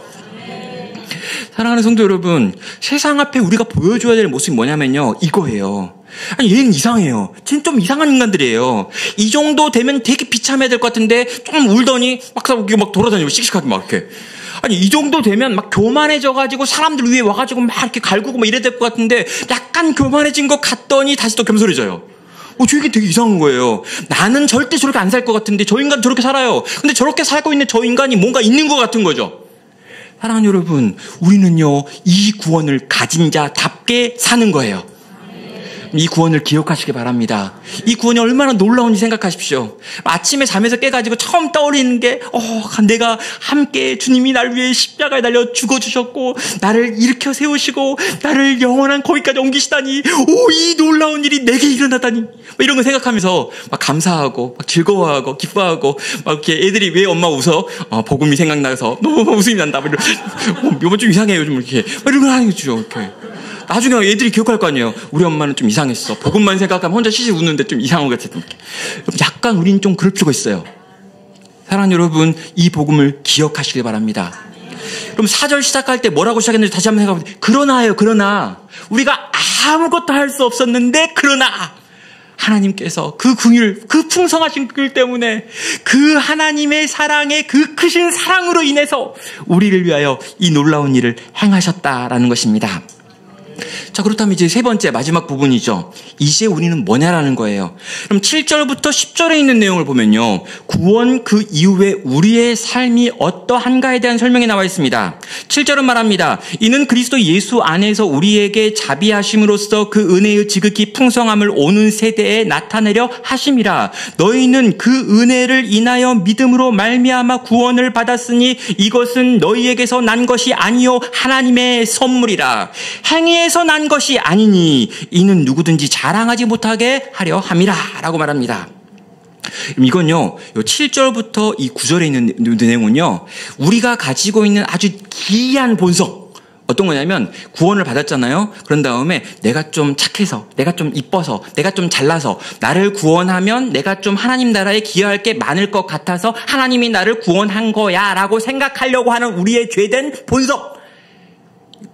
사랑하는 성도 여러분, 세상 앞에 우리가 보여줘야 될 모습이 뭐냐면요, 이거예요. 아니, 얘는 이상해요. 쟤는 좀 이상한 인간들이에요. 이 정도 되면 되게 비참해야 될 것 같은데 좀 울더니 막 돌아다니고 씩씩하게 막 이렇게. 아니, 이 정도 되면 막 교만해져가지고 사람들 위에 와가지고 막 이렇게 갈구고 막 이래야 될 것 같은데 약간 교만해진 것 같더니 다시 또 겸손해져요. 저 인간 되게 이상한 거예요. 나는 절대 저렇게 안 살 것 같은데 저 인간 저렇게 살아요. 근데 저렇게 살고 있는 저 인간이 뭔가 있는 것 같은 거죠. 사랑하는 여러분, 우리는요, 이 구원을 가진 자답게 사는 거예요. 이 구원을 기억하시기 바랍니다. 이 구원이 얼마나 놀라운지 생각하십시오. 아침에 잠에서 깨가지고 처음 떠올리는 게 내가 함께 주님이 날 위해 십자가에 달려 죽어주셨고 나를 일으켜 세우시고 나를 영원한 거기까지 옮기시다니, 이 놀라운 일이 내게 일어나다니, 이런 거 생각하면서 막 감사하고 막 즐거워하고 기뻐하고 막 이렇게 애들이 왜 엄마 웃어? 복음이 생각나서 너무 웃음이 난다. 요번 좀 이상해요. 요즘 이렇게 이런 걸 하는 거죠. 이렇게. 나중에 애들이 기억할 거 아니에요. 우리 엄마는 좀 이상했어. 복음만 생각하면 혼자 시시 웃는데 좀 이상한 것 같아. 약간 우리는 좀 그럴 필요가 있어요. 사랑하는 여러분, 이 복음을 기억하시길 바랍니다. 그럼 4절 시작할 때 뭐라고 시작했는지 다시 한번 생각해보세요. 그러나요, 그러나. 우리가 아무것도 할 수 없었는데, 그러나. 하나님께서 그 긍휼, 그 풍성하신 긍휼 때문에 그 하나님의 사랑의 그 크신 사랑으로 인해서 우리를 위하여 이 놀라운 일을 행하셨다라는 것입니다. 자, 그렇다면 이제 세 번째 마지막 부분이죠. 이제 우리는 뭐냐라는 거예요. 그럼 7절부터 10절에 있는 내용을 보면요, 구원 그 이후에 우리의 삶이 어떠한가에 대한 설명이 나와 있습니다. 7절은 말합니다. 이는 그리스도 예수 안에서 우리에게 자비하심으로써 그 은혜의 지극히 풍성함을 오는 세대에 나타내려 하심이라. 너희는 그 은혜를 인하여 믿음으로 말미암아 구원을 받았으니 이것은 너희에게서 난 것이 아니요 하나님의 선물이라. 행위에서 난 것이 아니니 이는 누구든지 자랑하지 못하게 하려 함이라 라고 말합니다. 이건요, 요 7절부터 이 9절에 있는 내용은요, 우리가 가지고 있는 아주 기이한 본성, 어떤 거냐면 구원을 받았잖아요. 그런 다음에 내가 좀 착해서, 내가 좀 이뻐서, 내가 좀 잘나서 나를 구원하면 내가 좀 하나님 나라에 기여할 게 많을 것 같아서 하나님이 나를 구원한 거야 라고 생각하려고 하는 우리의 죄된 본성,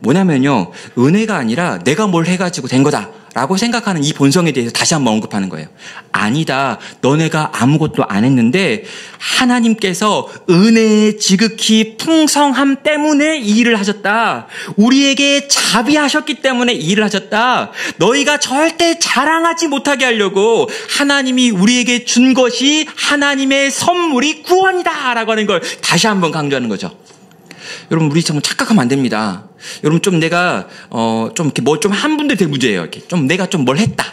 뭐냐면요, 은혜가 아니라 내가 뭘 해가지고 된 거다 라고 생각하는 이 본성에 대해서 다시 한번 언급하는 거예요. 아니다, 너네가 아무것도 안 했는데 하나님께서 은혜의 지극히 풍성함 때문에 이 일을 하셨다. 우리에게 자비하셨기 때문에 이 일을 하셨다. 너희가 절대 자랑하지 못하게 하려고 하나님이 우리에게 준 것이 하나님의 선물이 구원이다 라고 하는 걸 다시 한번 강조하는 거죠. 여러분, 우리 정말 착각하면 안 됩니다. 여러분, 좀 내가 좀 이렇게 뭐 좀 한 분들 되게 문제예요. 이렇게 좀 내가 좀 뭘 했다.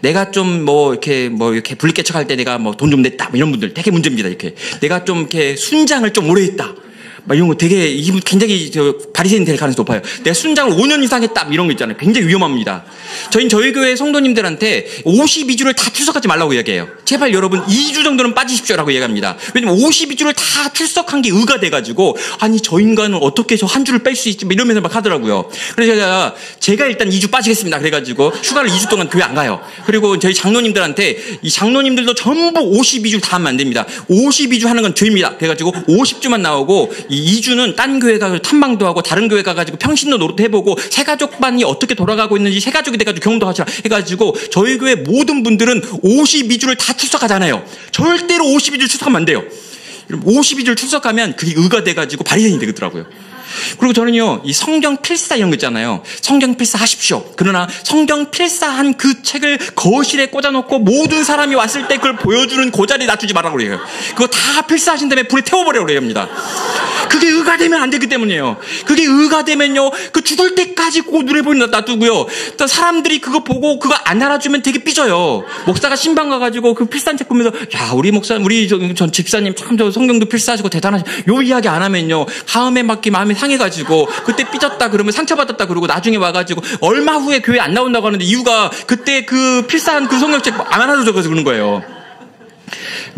내가 좀 이렇게 불 깨쳐갈 때 내가 돈 좀 냈다. 이런 분들 되게 문제입니다. 이렇게 내가 좀 이렇게 순장을 좀 오래 했다. 이런 거 되게, 이분 굉장히 바리새인 될 가능성이 높아요. 내가 순장을 5년 이상 했다. 이런 거 있잖아요. 굉장히 위험합니다. 저희 교회 성도님들한테 52주를 다 출석하지 말라고 이야기해요. 제발 여러분 2주 정도는 빠지십시오라고 얘기합니다. 왜냐면 52주를 다 출석한 게 의가 돼가지고, 아니, 저 인간은 어떻게 저 한 주를 뺄 수 있지? 이러면서 막 하더라고요. 그래서 제가 일단 2주 빠지겠습니다. 그래가지고 휴가를 2주 동안 교회 안 가요. 그리고 저희 장로님들한테, 이 장로님들도 전부 52주 다 하면 안 됩니다. 52주 하는 건 죄입니다. 그래가지고 50주만 나오고, 이 2주는 딴 교회 가서 탐방도 하고 다른 교회 가가지고 평신도 노릇 해보고 새가족반이 어떻게 돌아가고 있는지 새가족이 돼가지고 경험도 하시라 해가지고, 저희 교회 모든 분들은 52주를 다 출석하잖아요. 절대로 52주 출석하면 안 돼요. 52주를 출석하면 그게 의가 돼가지고 바리새인이 되더라고요. 그리고 저는요, 이 성경 필사 이런 거 있잖아요. 성경 필사 하십시오. 그러나 성경 필사한 그 책을 거실에 꽂아놓고 모든 사람이 왔을 때 그걸 보여주는 그 자리에 놔두지 말라고 그래요. 그거 다 필사하신 다음에 불에 태워버리라고 합니다. 그게 의가 되면 안 되기 때문이에요. 그게 의가 되면요, 그 죽을 때까지 그 눈에 보이는 놔두고요. 또 사람들이 그거 보고 그거 안 알아주면 되게 삐져요. 목사가 신방 가가지고 그 필사책 보면서, 야, 우리 목사, 우리 전 집사님 참 저 성경도 필사하시고 대단하시. 요 이야기 안 하면요, 다음에 막 마음이 상해가지고 그때 삐졌다 그러면 상처받았다 그러고 나중에 와가지고 얼마 후에 교회 안 나온다고 하는데 이유가 그때 그 필사한 그 성경책 안 알아줘서 그러는 거예요.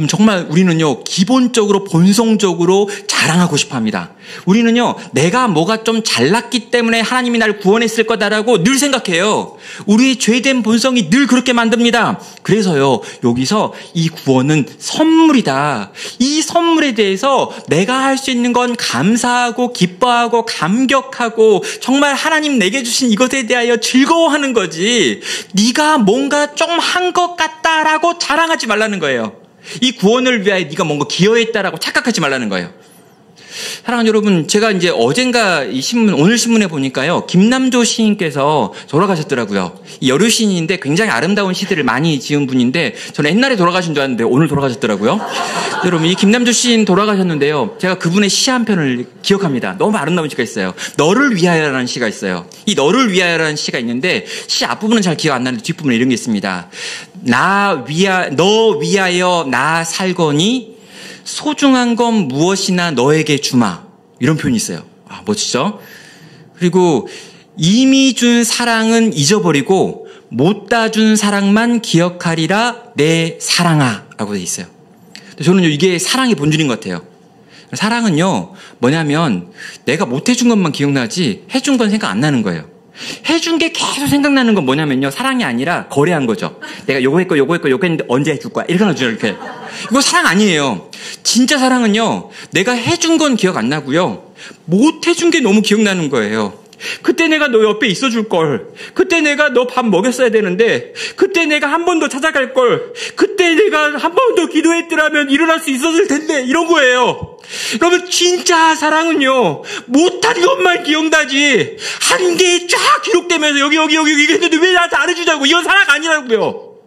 정말 우리는요, 기본적으로 본성적으로 자랑하고 싶어 합니다. 우리는요, 내가 뭐가 좀 잘났기 때문에 하나님이 나를 구원했을 거다라고 늘 생각해요. 우리의 죄된 본성이 늘 그렇게 만듭니다. 그래서요, 여기서 이 구원은 선물이다. 이 선물에 대해서 내가 할 수 있는 건 감사하고 기뻐하고 감격하고 정말 하나님 내게 주신 이것에 대하여 즐거워하는 거지, 네가 뭔가 좀 한 것 같다라고 자랑하지 말라는 거예요. 이 구원을 위하여 네가 뭔가 기여했다라고 착각하지 말라는 거예요. 사랑하는 여러분, 제가 이제 어젠가 이 신문, 오늘 신문에 보니까요, 김남조 시인께서 돌아가셨더라고요. 이 여류 시인인데 굉장히 아름다운 시들을 많이 지은 분인데, 저는 옛날에 돌아가신 줄 알았는데 오늘 돌아가셨더라고요. 여러분, 이 김남조 시인 돌아가셨는데요, 제가 그분의 시 한 편을 기억합니다. 너무 아름다운 시가 있어요. 너를 위하여라는 시가 있어요. 이 너를 위하여라는 시가 있는데, 시 앞부분은 잘 기억 안 나는데 뒷부분에 이런 게 있습니다. 너 위하여 나 살거니 소중한 건 무엇이나 너에게 주마. 이런 표현이 있어요. 아, 멋지죠? 그리고 이미 준 사랑은 잊어버리고 못다 준 사랑만 기억하리라 내 사랑아 라고 돼 있어요. 저는 이게 사랑의 본질인 것 같아요. 사랑은요, 뭐냐면 내가 못 해준 것만 기억나지 해준 건 생각 안 나는 거예요. 해준 게 계속 생각나는 건 뭐냐면요, 사랑이 아니라 거래한 거죠. 내가 요거 했고 요거 했는데 언제 해줄 거야, 이렇게 하죠. 이렇게. 이거 사랑 아니에요. 진짜 사랑은요, 내가 해준 건 기억 안 나고요, 못 해준 게 너무 기억나는 거예요. 그때 내가 너 옆에 있어줄 걸, 그때 내가 너 밥 먹였어야 되는데, 그때 내가 한 번 더 찾아갈 걸, 그때 내가 한 번 더 기도했더라면 일어날 수 있었을 텐데, 이런 거예요. 여러분, 진짜 사랑은요, 못한 것만 기억나지 한 개 쫙 기록되면서 여기 이게 했는데 왜 나한테 안 해주자고, 이건 사랑 아니라고요.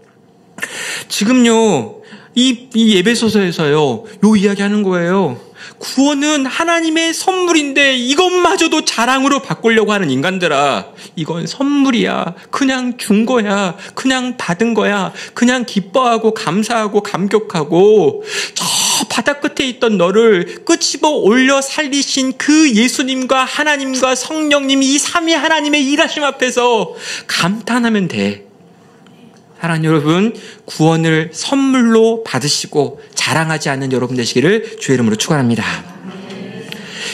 지금요, 이 예배소서에서요, 요 이야기 하는 거예요. 구원은 하나님의 선물인데 이것마저도 자랑으로 바꾸려고 하는 인간들아, 이건 선물이야. 그냥 준 거야. 그냥 받은 거야. 그냥 기뻐하고 감사하고 감격하고, 저 바다 끝에 있던 너를 끄집어 올려 살리신 그 예수님과 하나님과 성령님, 이 삼위 하나님의 일하심 앞에서 감탄하면 돼. 사랑하는 여러분, 구원을 선물로 받으시고 자랑하지 않는 여러분 되시기를 주의 이름으로 축원합니다.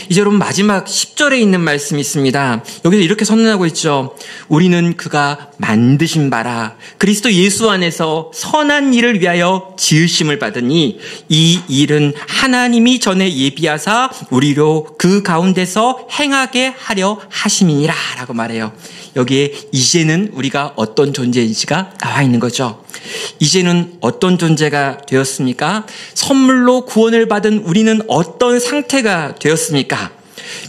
이제 여러분, 마지막 10절에 있는 말씀이 있습니다. 여기서 이렇게 선언하고 있죠. 우리는 그가 만드신 바라 그리스도 예수 안에서 선한 일을 위하여 지으심을 받으니 이 일은 하나님이 전에 예비하사 우리로 그 가운데서 행하게 하려 하심이니라 라고 말해요. 여기에 이제는 우리가 어떤 존재인지가 나와 있는 거죠. 이제는 어떤 존재가 되었습니까? 선물로 구원을 받은 우리는 어떤 상태가 되었습니까?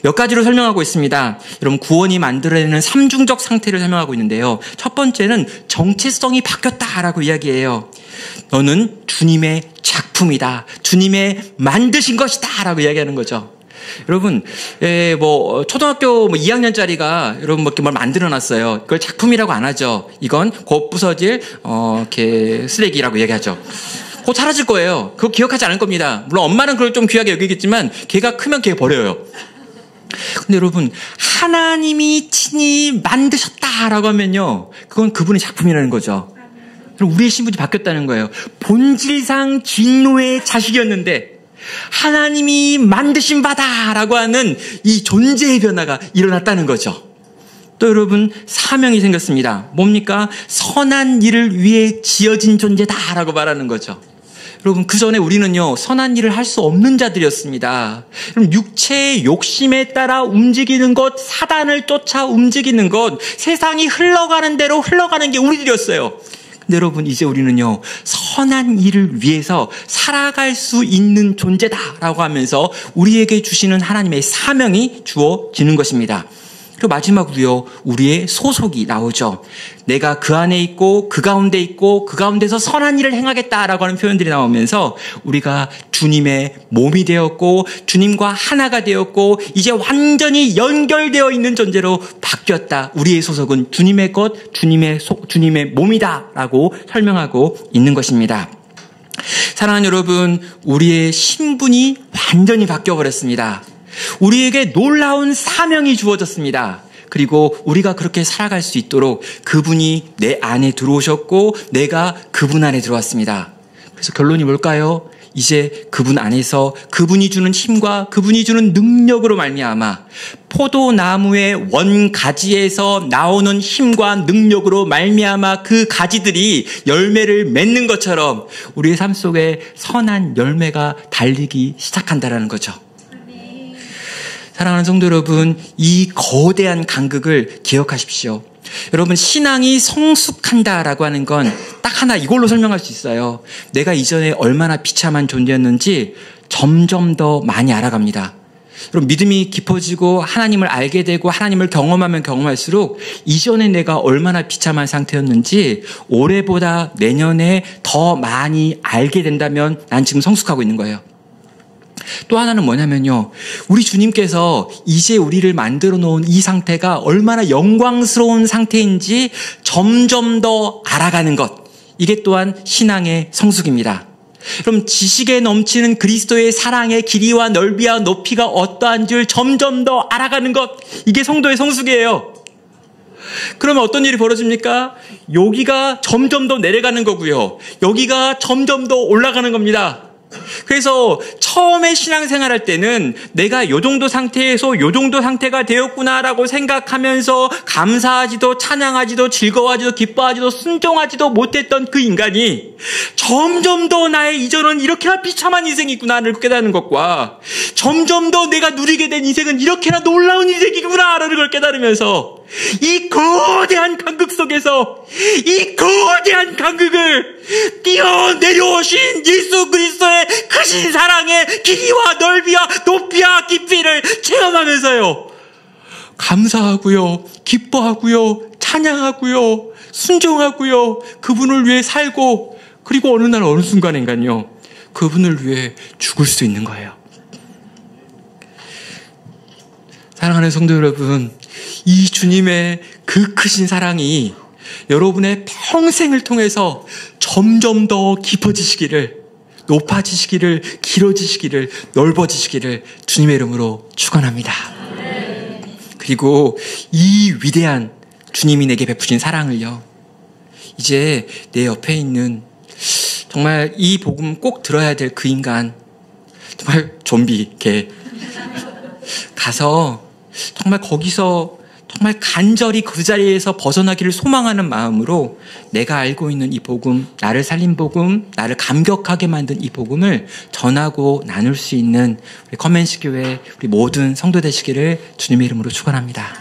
몇 가지로 설명하고 있습니다. 여러분, 구원이 만들어내는 삼중적 상태를 설명하고 있는데요. 첫 번째는 정체성이 바뀌었다라고 이야기해요. 너는 주님의 작품이다. 주님의 만드신 것이다. 라고 이야기하는 거죠. 여러분, 초등학교 2학년짜리가 여러분 뭘 만들어 놨어요. 그걸 작품이라고 안 하죠. 이건 곧 부서질, 쓰레기라고 얘기하죠. 곧 사라질 거예요. 그거 기억하지 않을 겁니다. 물론 엄마는 그걸 좀 귀하게 여기겠지만, 걔가 크면 걔 버려요. 근데 여러분, 하나님이 친히 만드셨다라고 하면요, 그건 그분의 작품이라는 거죠. 그럼 우리의 신분이 바뀌었다는 거예요. 본질상 진노의 자식이었는데, 하나님이 만드신 바다라고 하는 이 존재의 변화가 일어났다는 거죠. 또 여러분, 사명이 생겼습니다. 뭡니까? 선한 일을 위해 지어진 존재다라고 말하는 거죠. 여러분, 그 전에 우리는요, 선한 일을 할 수 없는 자들이었습니다. 그럼 육체의 욕심에 따라 움직이는 것, 사단을 쫓아 움직이는 것, 세상이 흘러가는 대로 흘러가는 게 우리들이었어요. 근데 여러분, 이제 우리는요, 선한 일을 위해서 살아갈 수 있는 존재다라고 하면서 우리에게 주시는 하나님의 사명이 주어지는 것입니다. 그리고 마지막으로요, 우리의 소속이 나오죠. 내가 그 안에 있고 그 가운데 있고 그 가운데서 선한 일을 행하겠다라고 하는 표현들이 나오면서 우리가 주님의 몸이 되었고 주님과 하나가 되었고 이제 완전히 연결되어 있는 존재로 바뀌었다. 우리의 소속은 주님의 것, 주님의 몸이다라고 설명하고 있는 것입니다. 사랑하는 여러분, 우리의 신분이 완전히 바뀌어버렸습니다. 우리에게 놀라운 사명이 주어졌습니다. 그리고 우리가 그렇게 살아갈 수 있도록 그분이 내 안에 들어오셨고 내가 그분 안에 들어왔습니다. 그래서 결론이 뭘까요? 이제 그분 안에서 그분이 주는 힘과 그분이 주는 능력으로 말미암아 포도나무의 원가지에서 나오는 힘과 능력으로 말미암아 그 가지들이 열매를 맺는 것처럼 우리의 삶 속에 선한 열매가 달리기 시작한다는 거죠. 사랑하는 성도 여러분, 이 거대한 간극을 기억하십시오. 여러분, 신앙이 성숙한다라고 하는 건 딱 하나 이걸로 설명할 수 있어요. 내가 이전에 얼마나 비참한 존재였는지 점점 더 많이 알아갑니다. 여러분, 믿음이 깊어지고 하나님을 알게 되고 하나님을 경험하면 경험할수록 이전에 내가 얼마나 비참한 상태였는지 올해보다 내년에 더 많이 알게 된다면 난 지금 성숙하고 있는 거예요. 또 하나는 뭐냐면요, 우리 주님께서 이제 우리를 만들어 놓은 이 상태가 얼마나 영광스러운 상태인지 점점 더 알아가는 것, 이게 또한 신앙의 성숙입니다. 그럼 지식에 넘치는 그리스도의 사랑의 길이와 넓이와 높이가 어떠한지를 점점 더 알아가는 것, 이게 성도의 성숙이에요. 그러면 어떤 일이 벌어집니까? 여기가 점점 더 내려가는 거고요, 여기가 점점 더 올라가는 겁니다. 그래서 처음에 신앙생활할 때는 내가 요 정도 상태에서 요 정도 상태가 되었구나라고 생각하면서 감사하지도 찬양하지도 즐거워하지도 기뻐하지도 순종하지도 못했던 그 인간이 점점 더 나의 이전은 이렇게나 비참한 인생이 있구나를 깨닫는 것과 점점 더 내가 누리게 된 인생은 이렇게나 놀라운 인생이구나라는 걸 깨달으면서 이 거대한 간극 속에서 이 거대한 간극을 뛰어내려오신 예수 그리스도의 크신 사랑의 길이와 넓이와 높이와 깊이를 체험하면서요, 감사하고요, 기뻐하고요, 찬양하고요, 순종하고요, 그분을 위해 살고, 그리고 어느 날 어느 순간인가요, 그분을 위해 죽을 수 있는 거예요. 사랑하는 성도 여러분, 이 주님의 그 크신 사랑이 여러분의 평생을 통해서 점점 더 깊어지시기를, 높아지시기를, 길어지시기를, 넓어지시기를 주님의 이름으로 축원합니다. 그리고 이 위대한 주님이 내게 베푸신 사랑을요, 이제 내 옆에 있는 정말 이 복음 꼭 들어야 될 그 인간, 정말 좀비 개 가서 정말 거기서 정말 간절히 그 자리에서 벗어나기를 소망하는 마음으로 내가 알고 있는 이 복음, 나를 살린 복음, 나를 감격하게 만든 이 복음을 전하고 나눌 수 있는 우리 커맨시 교회 우리 모든 성도 되시기를 주님의 이름으로 축원합니다.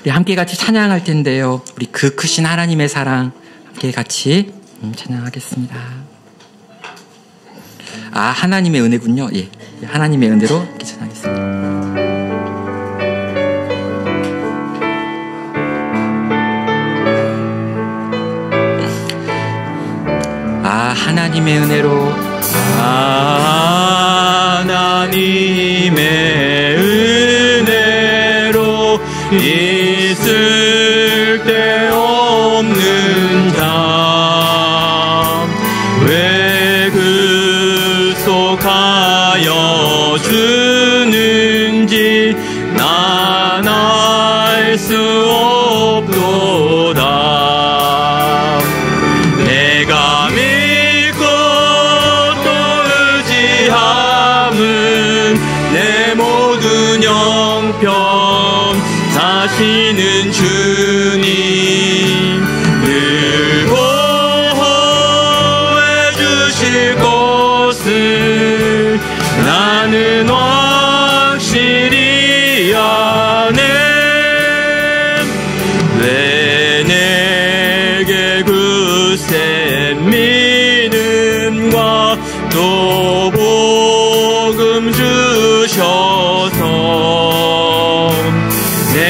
우리 함께 같이 찬양할 텐데요, 우리 그 크신 하나님의 사랑 함께 같이 찬양하겠습니다. 아, 하나님의 은혜군요. 예, 하나님의 은혜로 이렇게 찬양하겠습니다. 하나님의 은혜로, 하나님의 은혜로 있을 데 없는 삶, 왜 급속하여 주는지 난 알 수 없도다. 내가 내 모든 형편 사시는 주님 늘 보호해 주실 것을 나는 확실히 아네. 왜 내게 그 센 믿음과 또 복음 주셔서 내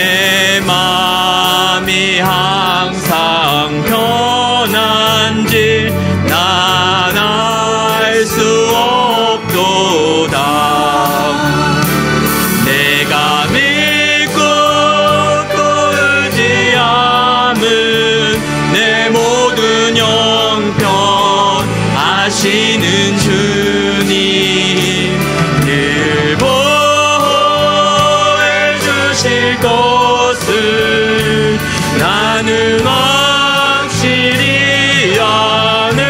것을 나는 확실히 아네.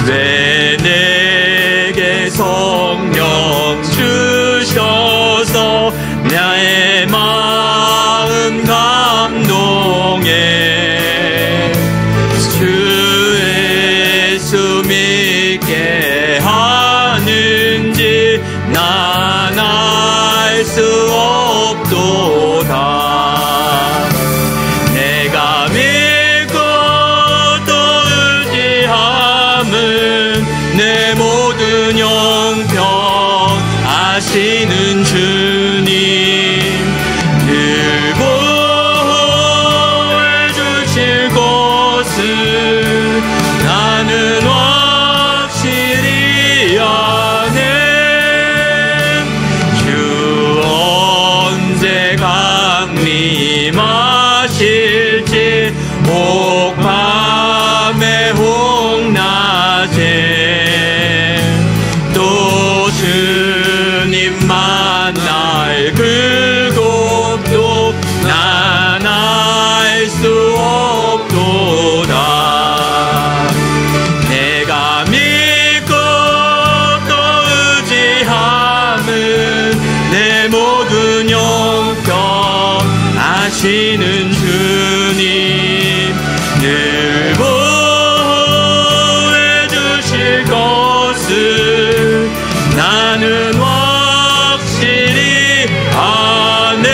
왜 내게 성령 주셔서 나의 마음 감동해. 주 예수 믿게 하는지 난 알 수 없도다. 내가 믿고 또 의지함은 내 모든 형편 아시는 주님 늘 보호해 주실 것을 나는 확실히 아네. 주 언제 강림하실지 혹 밤에 혹 낮에 또 주님 만날 그곳도 난 알 수 없도다. 내가 믿고 또 의지함은 내 모든 형편 아시는 주님 늘 보호해 주실 것을 나는 확실히 아네.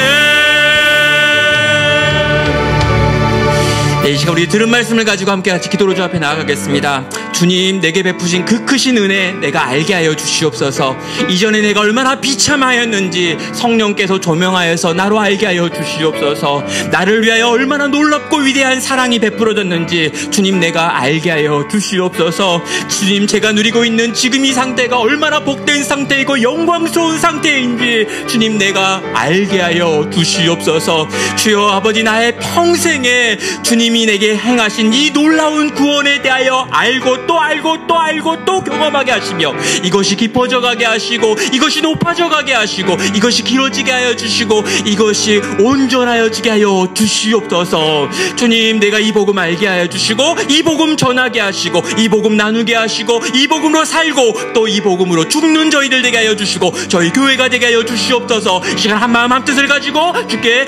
이 시간 우리 들은 말씀을 가지고 함께 같이 기도로 주 앞에 나아가겠습니다. 주님, 내게 베푸신 그 크신 은혜 내가 알게 하여 주시옵소서. 이전에 내가 얼마나 비참하였는지 성령께서 조명하여서 나로 알게 하여 주시옵소서. 나를 위하여 얼마나 놀랍고 위대한 사랑이 베풀어졌는지 주님 내가 알게 하여 주시옵소서. 주님, 제가 누리고 있는 지금 이 상태가 얼마나 복된 상태이고 영광스러운 상태인지 주님 내가 알게 하여 주시옵소서. 주여 아버지, 나의 평생에 주님이 내게 행하신 이 놀라운 구원에 대하여 알고 또 알고 또 알고 또 경험하게 하시며 이것이 깊어져 가게 하시고 이것이 높아져 가게 하시고 이것이 길어지게 하여 주시고 이것이 온전하여지게 하여 주시옵소서. 주님, 내가 이 복음 알게 하여 주시고 이 복음 전하게 하시고 이 복음 나누게 하시고 이 복음으로 살고 또 이 복음으로 죽는 저희들 되게 하여 주시고 저희 교회가 되게 하여 주시옵소서. 이 시간 한 마음 한 뜻을 가지고 주께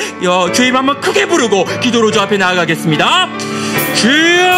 주의 이름 한번 크게 부르고 기도로 주 앞에 나아가겠습니다. 주여!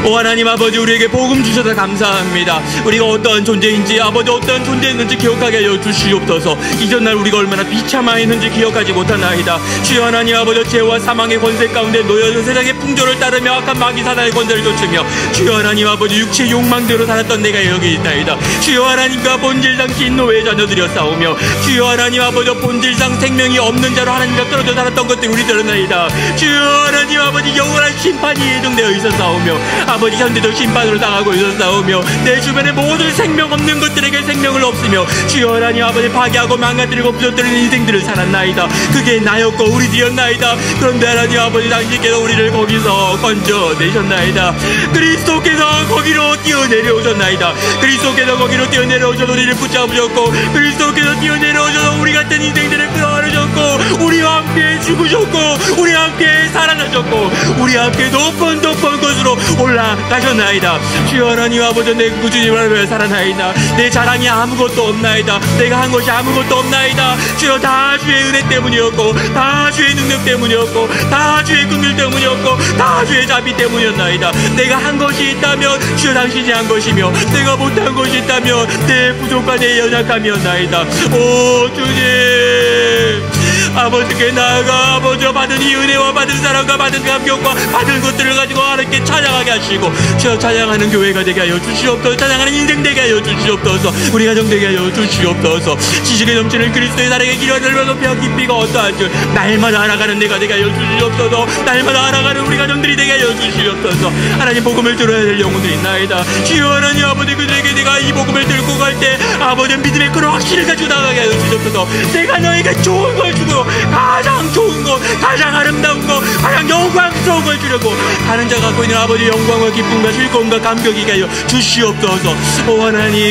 오 하나님 아버지, 우리에게 복음 주셔서 감사합니다. 우리가 어떠한 존재인지 아버지 어떠한 존재였는지 기억하게 하여 주시옵소서. 이전날 우리가 얼마나 비참하였는지 기억하지 못하나이다. 주여 하나님 아버지, 죄와 사망의 권세 가운데 놓여서 세상의 풍조를 따르며 악한 마귀 사단의 권세를 좇으며 주여 하나님 아버지 육체의 욕망대로 살았던 내가 여기 있나이다. 주여 하나님과 본질상 진노의 자녀들이여 싸우며 주여 하나님 아버지 본질상 생명이 없는 자로 하나님과 떨어져 살았던 것들이 우리들은나이다. 주여 하나님 아버지 영원한 심판이 예정되어 있었사오며 아버지 현재도 심판으로 당하고 있었사오며 내 주변에 모든 생명 없는 것들에게 생명을 없으며 주여 하나님 아버지 파괴하고 망가뜨리고 부서뜨리는 인생들을 살았나이다. 그게 나였고 우리들이었나이다. 그런데 하나님 아버지 당신께서 우리를 거기서 건져내셨나이다. 그리스도께서 거기로 뛰어내려오셨나이다. 그리스도께서 거기로 뛰어내려오셔서 우리를 붙잡으셨고 그리스도께서 뛰어내려오셔서 우리 같은 인생들을 끌어안으셨고 우리와 함께 죽으셨고 우리와 함께 살아나셨고 우리와 함께 높은 곳으로 올라가셨나이다. 주여 하나님 아버지, 내 구주님을 위해 살아나이다. 내 자랑이 아무것도 없나이다. 내가 한 것이 아무것도 없나이다. 주여, 다 주의 은혜 때문이었고 다 주의 능력 때문이었고 다 주의 긍휼 때문이었고 다 주의 자비 때문이었나이다. 내가 한 것이 있다면 주여 당신이 한 것이며 내가 못한 것이 있다면 내 부족과 내 연약함이었나이다. 오 주님, 아버지께 나아가 아버지와 받은 이 은혜와 받은 사랑과 받은 감격과 받은 것들을 가지고 하나님께 찬양하게 하시고 주여 찬양하는 교회가 되게 하여 주시옵소서. 찬양하는 인생 되게 하여 주시옵소서. 우리 가정 되게 하여 주시옵소서. 지식에 넘치는 그리스도의 사랑의 길이를 높여 깊이가 어떠한 줄 날마다 알아가는 내가 되게 하여 주시옵소서. 날마다 알아가는 우리 가정들이 되게 하여 주시옵소서. 하나님 복음을 들어야 될 영혼들이 있나이다. 주여 하나님 아버지, 그들에게 내가 이 복음을 들고 갈 때 아버지 믿음의 그런 확신을 가지고 나가게 하여 주시옵소서. 내가 너에게 좋은 걸 주고 가장 좋은 것, 가장 아름다운 것, 가장 영광스러운 걸 주려고 하는 자 갖고 있는 아버지 영광과 기쁨과 즐거움과 감격이게 하여 주시옵소서. 오 하나님,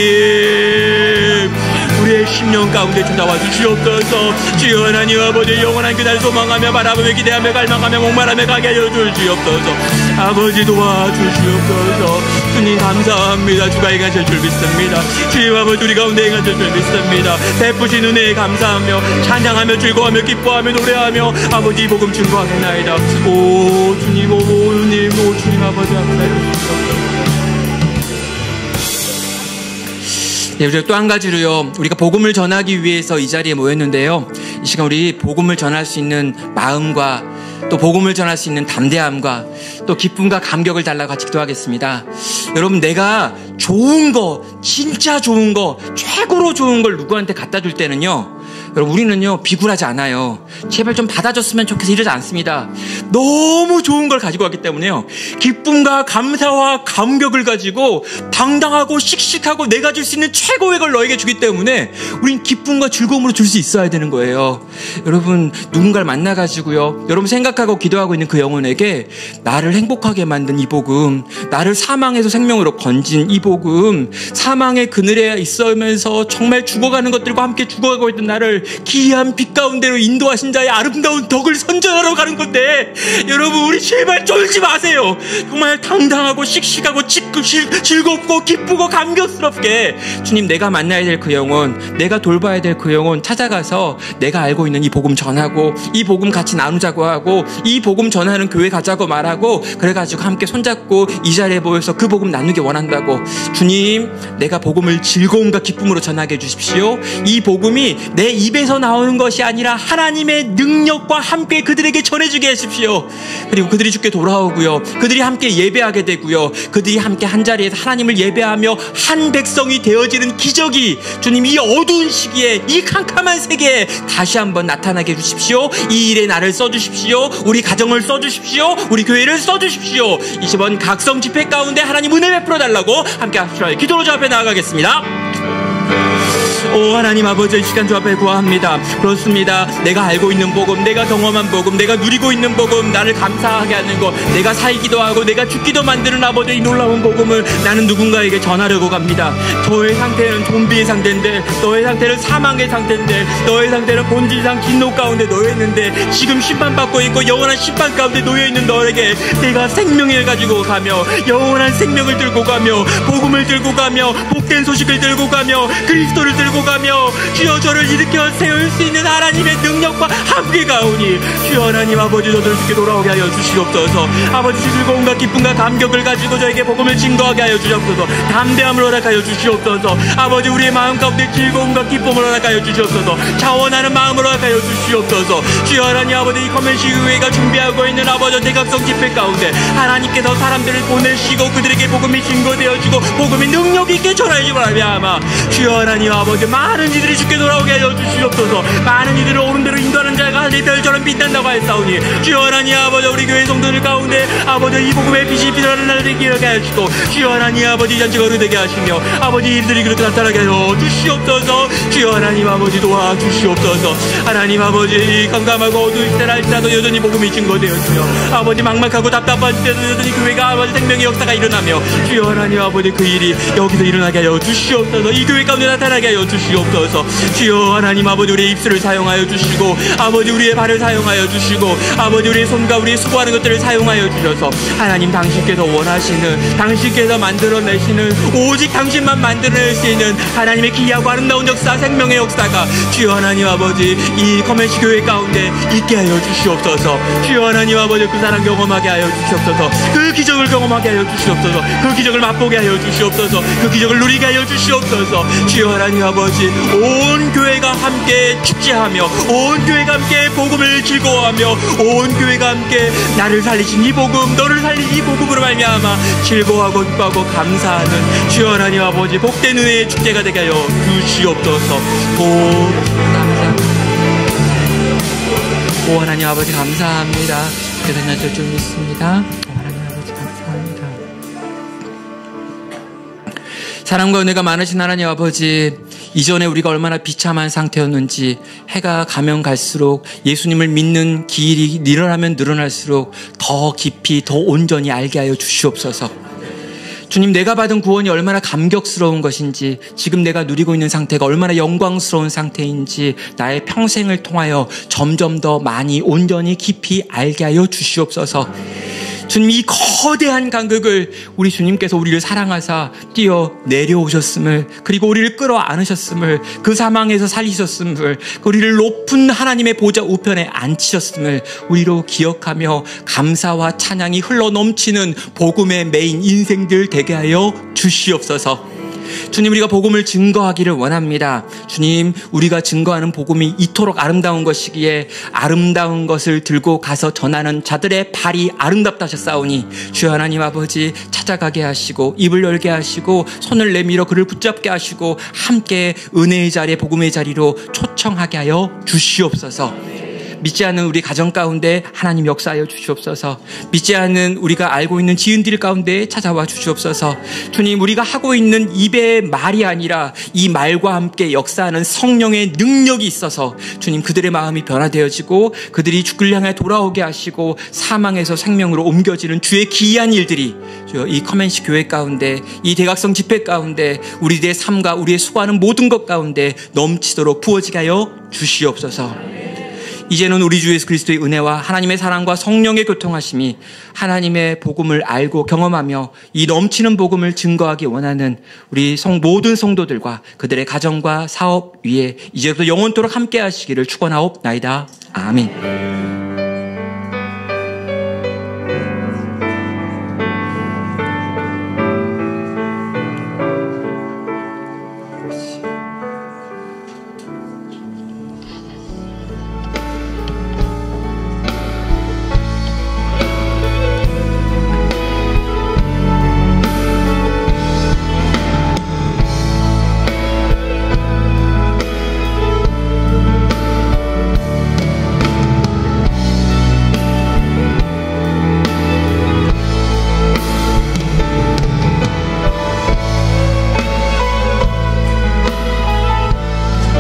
우리의 심령 가운데 찾아와 주시옵소서. 주여 하나님 아버지 영원한 그날 소망하며 바라보며 기대하며 갈망하며 목마르며 가게 하여 주시옵소서. 아버지 도와주시옵소서. 주님 감사합니다. 주가 행하실 줄 믿습니다. 주님 아버지 우리 가운데 행하실 줄 믿습니다. 베푸신 은혜에 감사하며 찬양하며 즐거워하며 기뻐하며 노래하며 아버지 이 복음 증거하겠나이다. 오 주님 오 주님 오 주님 아버지 감사해 주시옵소서. 네, 우리가 또 한 가지로요, 우리가 복음을 전하기 위해서 이 자리에 모였는데요, 이 시간 우리 복음을 전할 수 있는 마음과 또 복음을 전할 수 있는 담대함과 또 기쁨과 감격을 달라고 같이 기도하겠습니다. 여러분, 내가 좋은 거, 진짜 좋은 거, 최고로 좋은 걸 누구한테 갖다 줄 때는요, 여러분 우리는요 비굴하지 않아요. 제발 좀 받아줬으면 좋겠어 이러지 않습니다. 너무 좋은 걸 가지고 왔기 때문에요, 기쁨과 감사와 감격을 가지고 당당하고 씩씩하고 내가 줄 수 있는 최고의 걸 너에게 주기 때문에 우린 기쁨과 즐거움으로 줄 수 있어야 되는 거예요. 여러분 누군가를 만나가지고요, 여러분 생각하고 기도하고 있는 그 영혼에게 나를 행복하게 만든 이 복음, 나를 사망에서 생명으로 건진 이 복음, 사망의 그늘에 있으면서 정말 죽어가는 것들과 함께 죽어가고 있던 나를 기이한 빛 가운데로 인도하신 자의 아름다운 덕을 선전하러 가는 건데, 여러분 우리 제발 쫄지 마세요. 정말 당당하고 씩씩하고 즐겁고 기쁘고 감격스럽게 주님 내가 만나야 될 그 영혼, 내가 돌봐야 될 그 영혼 찾아가서 내가 알고 있는 이 복음 전하고 이 복음 같이 나누자고 하고 이 복음 전하는 교회 가자고 말하고 그래가지고 함께 손잡고 이 자리에 모여서 그 복음 나누기 원한다고. 주님 내가 복음을 즐거움과 기쁨으로 전하게 해주십시오. 이 복음이 내 입에서 나오는 것이 아니라 하나님의 능력과 함께 그들에게 전해주게 하십시오. 그리고 그들이 주께 돌아오고요, 그들이 함께 예배하게 되고요, 그들이 함께 한자리에서 하나님을 예배하며 한 백성이 되어지는 기적이 주님 이 어두운 시기에 이 캄캄한 세계에 다시 한번 나타나게 해주십시오. 이 일에 나를 써주십시오. 우리 가정을 써주십시오. 우리 교회를 써주십시오. 이번 각성 집회 가운데 하나님 은혜 베풀어 달라고 함께 합시다. 기도로 주 앞에 나아가겠습니다. 오 하나님 아버지, 이 시간 주 앞에 구합니다. 그렇습니다. 내가 알고 있는 복음, 내가 경험한 복음, 내가 누리고 있는 복음, 나를 감사하게 하는 것, 내가 살기도 하고 내가 죽기도 만드는 아버지 이 놀라운 복음을 나는 누군가에게 전하려고 갑니다. 너의 상태는 좀비의 상태인데, 너의 상태는 사망의 상태인데, 너의 상태는 본질상 진노 가운데 놓여있는데, 지금 심판받고 있고 영원한 심판 가운데 놓여있는 너에게 내가 생명을 가지고 가며 영원한 생명을 들고 가며 복음을 들고 가며 복된 소식을 들고 가며 그리스도를 들고 가며 주여 저를 일으켜 세울 수 있는 하나님의 능력과 함께 가오니 주여 하나님 아버지 저들을 주께 돌아오게 하여 주시옵소서. 아버지 즐거움과 기쁨과 감격을 가지고 저에게 복음을 증거하게 하여 주시옵소서. 담대함을 허락하여 주시옵소서. 아버지 우리의 마음 가운데 즐거움과 기쁨을 허락하여 주시옵소서. 자원하는 마음을 허락하여 주시옵소서. 주여 하나님 아버지 이 커맨시 교회가 준비하고 있는 아버지 대각성 집회 가운데 하나님께서 사람들을 보내시고 그들에게 복음이 증거되어지고 복음이 능력 있게 전하지 말아야마. 주여 하나님 아버지 많은 이들이 주께 돌아오게 하여 주시옵소서. 많은 이들을 옳은 대로 인도하는 자가 하늘의 별처럼 빛난다고 하였사오니 주여 하나님 아버지 우리 교회 성도들 가운데 아버지 이 복음의 빛이 빛나는 날을 되게 하여 주시고 주여 하나님 아버지 잔치가 의되게 하시며 아버지 일들이 그렇게 나타나게 하여 주시옵소서. 주여 하나님 아버지 도와주시옵소서. 하나님 아버지 이 깜깜하고 어두운 때라 할지라도 여전히 복음이 증거되어지며 아버지 막막하고 답답한 때도 여전히 교회가 아버지 생명의 역사가 일어나며 주여 하나님 아버지 그 일이 여기서 일어나게 하여 주시옵소서. 이 교회 가운데 나타나게 하여 주시옵소서. 주여 하나님 아버지 우리의 입술을 사용하여 주시고 아버지 우리의 발을 사용하여 주시고 아버지 우리의 손과 우리의 수고하는 것들을 사용하여 주셔서 하나님 당신께서 원하시는 당신께서 만들어내시는 오직 당신만 만들어낼 수 있는 하나님의 기이하고 아름다운 역사 생명의 역사가 주여 하나님 아버지 이 커맨시 교회 가운데 있게 하여 주시옵소서. 주여 하나님 아버지 그 사랑 경험하게 하여 주시옵소서. 그 기적을 경험하게 하여 주시옵소서. 그 기적을 맛보게 하여 주시옵소서. 그 기적을 누리게 하여 주시옵소서. 주여 하나님 아버지 온 교회가 함께 축제하며 온 교회가 함께 복음을 즐거워하며 온 교회가 함께 나를 살리신 이 복음 너를 살린 이 복음으로 말미암아 즐거워하고 기뻐하고 감사하는 주여 하나님 아버지 복된 은혜의 축제가 되게 하여 주시옵소서. 오 하나님 아버지 감사합니다. 대단하실 줄 믿습니다. 하나님 아버지 감사합니다. 사랑과 은혜가 많으신 하나님 아버지, 이전에 우리가 얼마나 비참한 상태였는지 해가 가면 갈수록 예수님을 믿는 길이 늘어나면 늘어날수록 더 깊이 더 온전히 알게 하여 주시옵소서. 주님, 내가 받은 구원이 얼마나 감격스러운 것인지, 지금 내가 누리고 있는 상태가 얼마나 영광스러운 상태인지 나의 평생을 통하여 점점 더 많이 온전히 깊이 알게 하여 주시옵소서. 주님, 이 거대한 간극을 우리 주님께서 우리를 사랑하사 뛰어 내려오셨음을, 그리고 우리를 끌어안으셨음을, 그 사망에서 살리셨음을, 우리를 높은 하나님의 보좌 우편에 앉히셨음을 우리로 기억하며 감사와 찬양이 흘러넘치는 복음의 메인 인생들 되게 하여 주시옵소서. 주님, 우리가 복음을 증거하기를 원합니다. 주님, 우리가 증거하는 복음이 이토록 아름다운 것이기에 아름다운 것을 들고 가서 전하는 자들의 발이 아름답다 하셨사오니 주여 하나님 아버지, 찾아가게 하시고 입을 열게 하시고 손을 내밀어 그를 붙잡게 하시고 함께 은혜의 자리에 복음의 자리로 초청하게 하여 주시옵소서. 믿지 않는 우리 가정 가운데 하나님 역사하여 주시옵소서. 믿지 않는 우리가 알고 있는 지은들 가운데 찾아와 주시옵소서. 주님, 우리가 하고 있는 입의 말이 아니라 이 말과 함께 역사하는 성령의 능력이 있어서 주님, 그들의 마음이 변화되어지고 그들이 주를 향해 돌아오게 하시고 사망에서 생명으로 옮겨지는 주의 기이한 일들이 이 커맨시 교회 가운데, 이 대각성 집회 가운데, 우리들의 삶과 우리의 수고하는 모든 것 가운데 넘치도록 부어지게 하여 주시옵소서. 이제는 우리 주 예수 그리스도의 은혜와 하나님의 사랑과 성령의 교통하심이 하나님의 복음을 알고 경험하며 이 넘치는 복음을 증거하기 원하는 우리 모든 성도들과 그들의 가정과 사업 위에 이제부터 영원토록 함께 하시기를 축원하옵나이다. 아멘.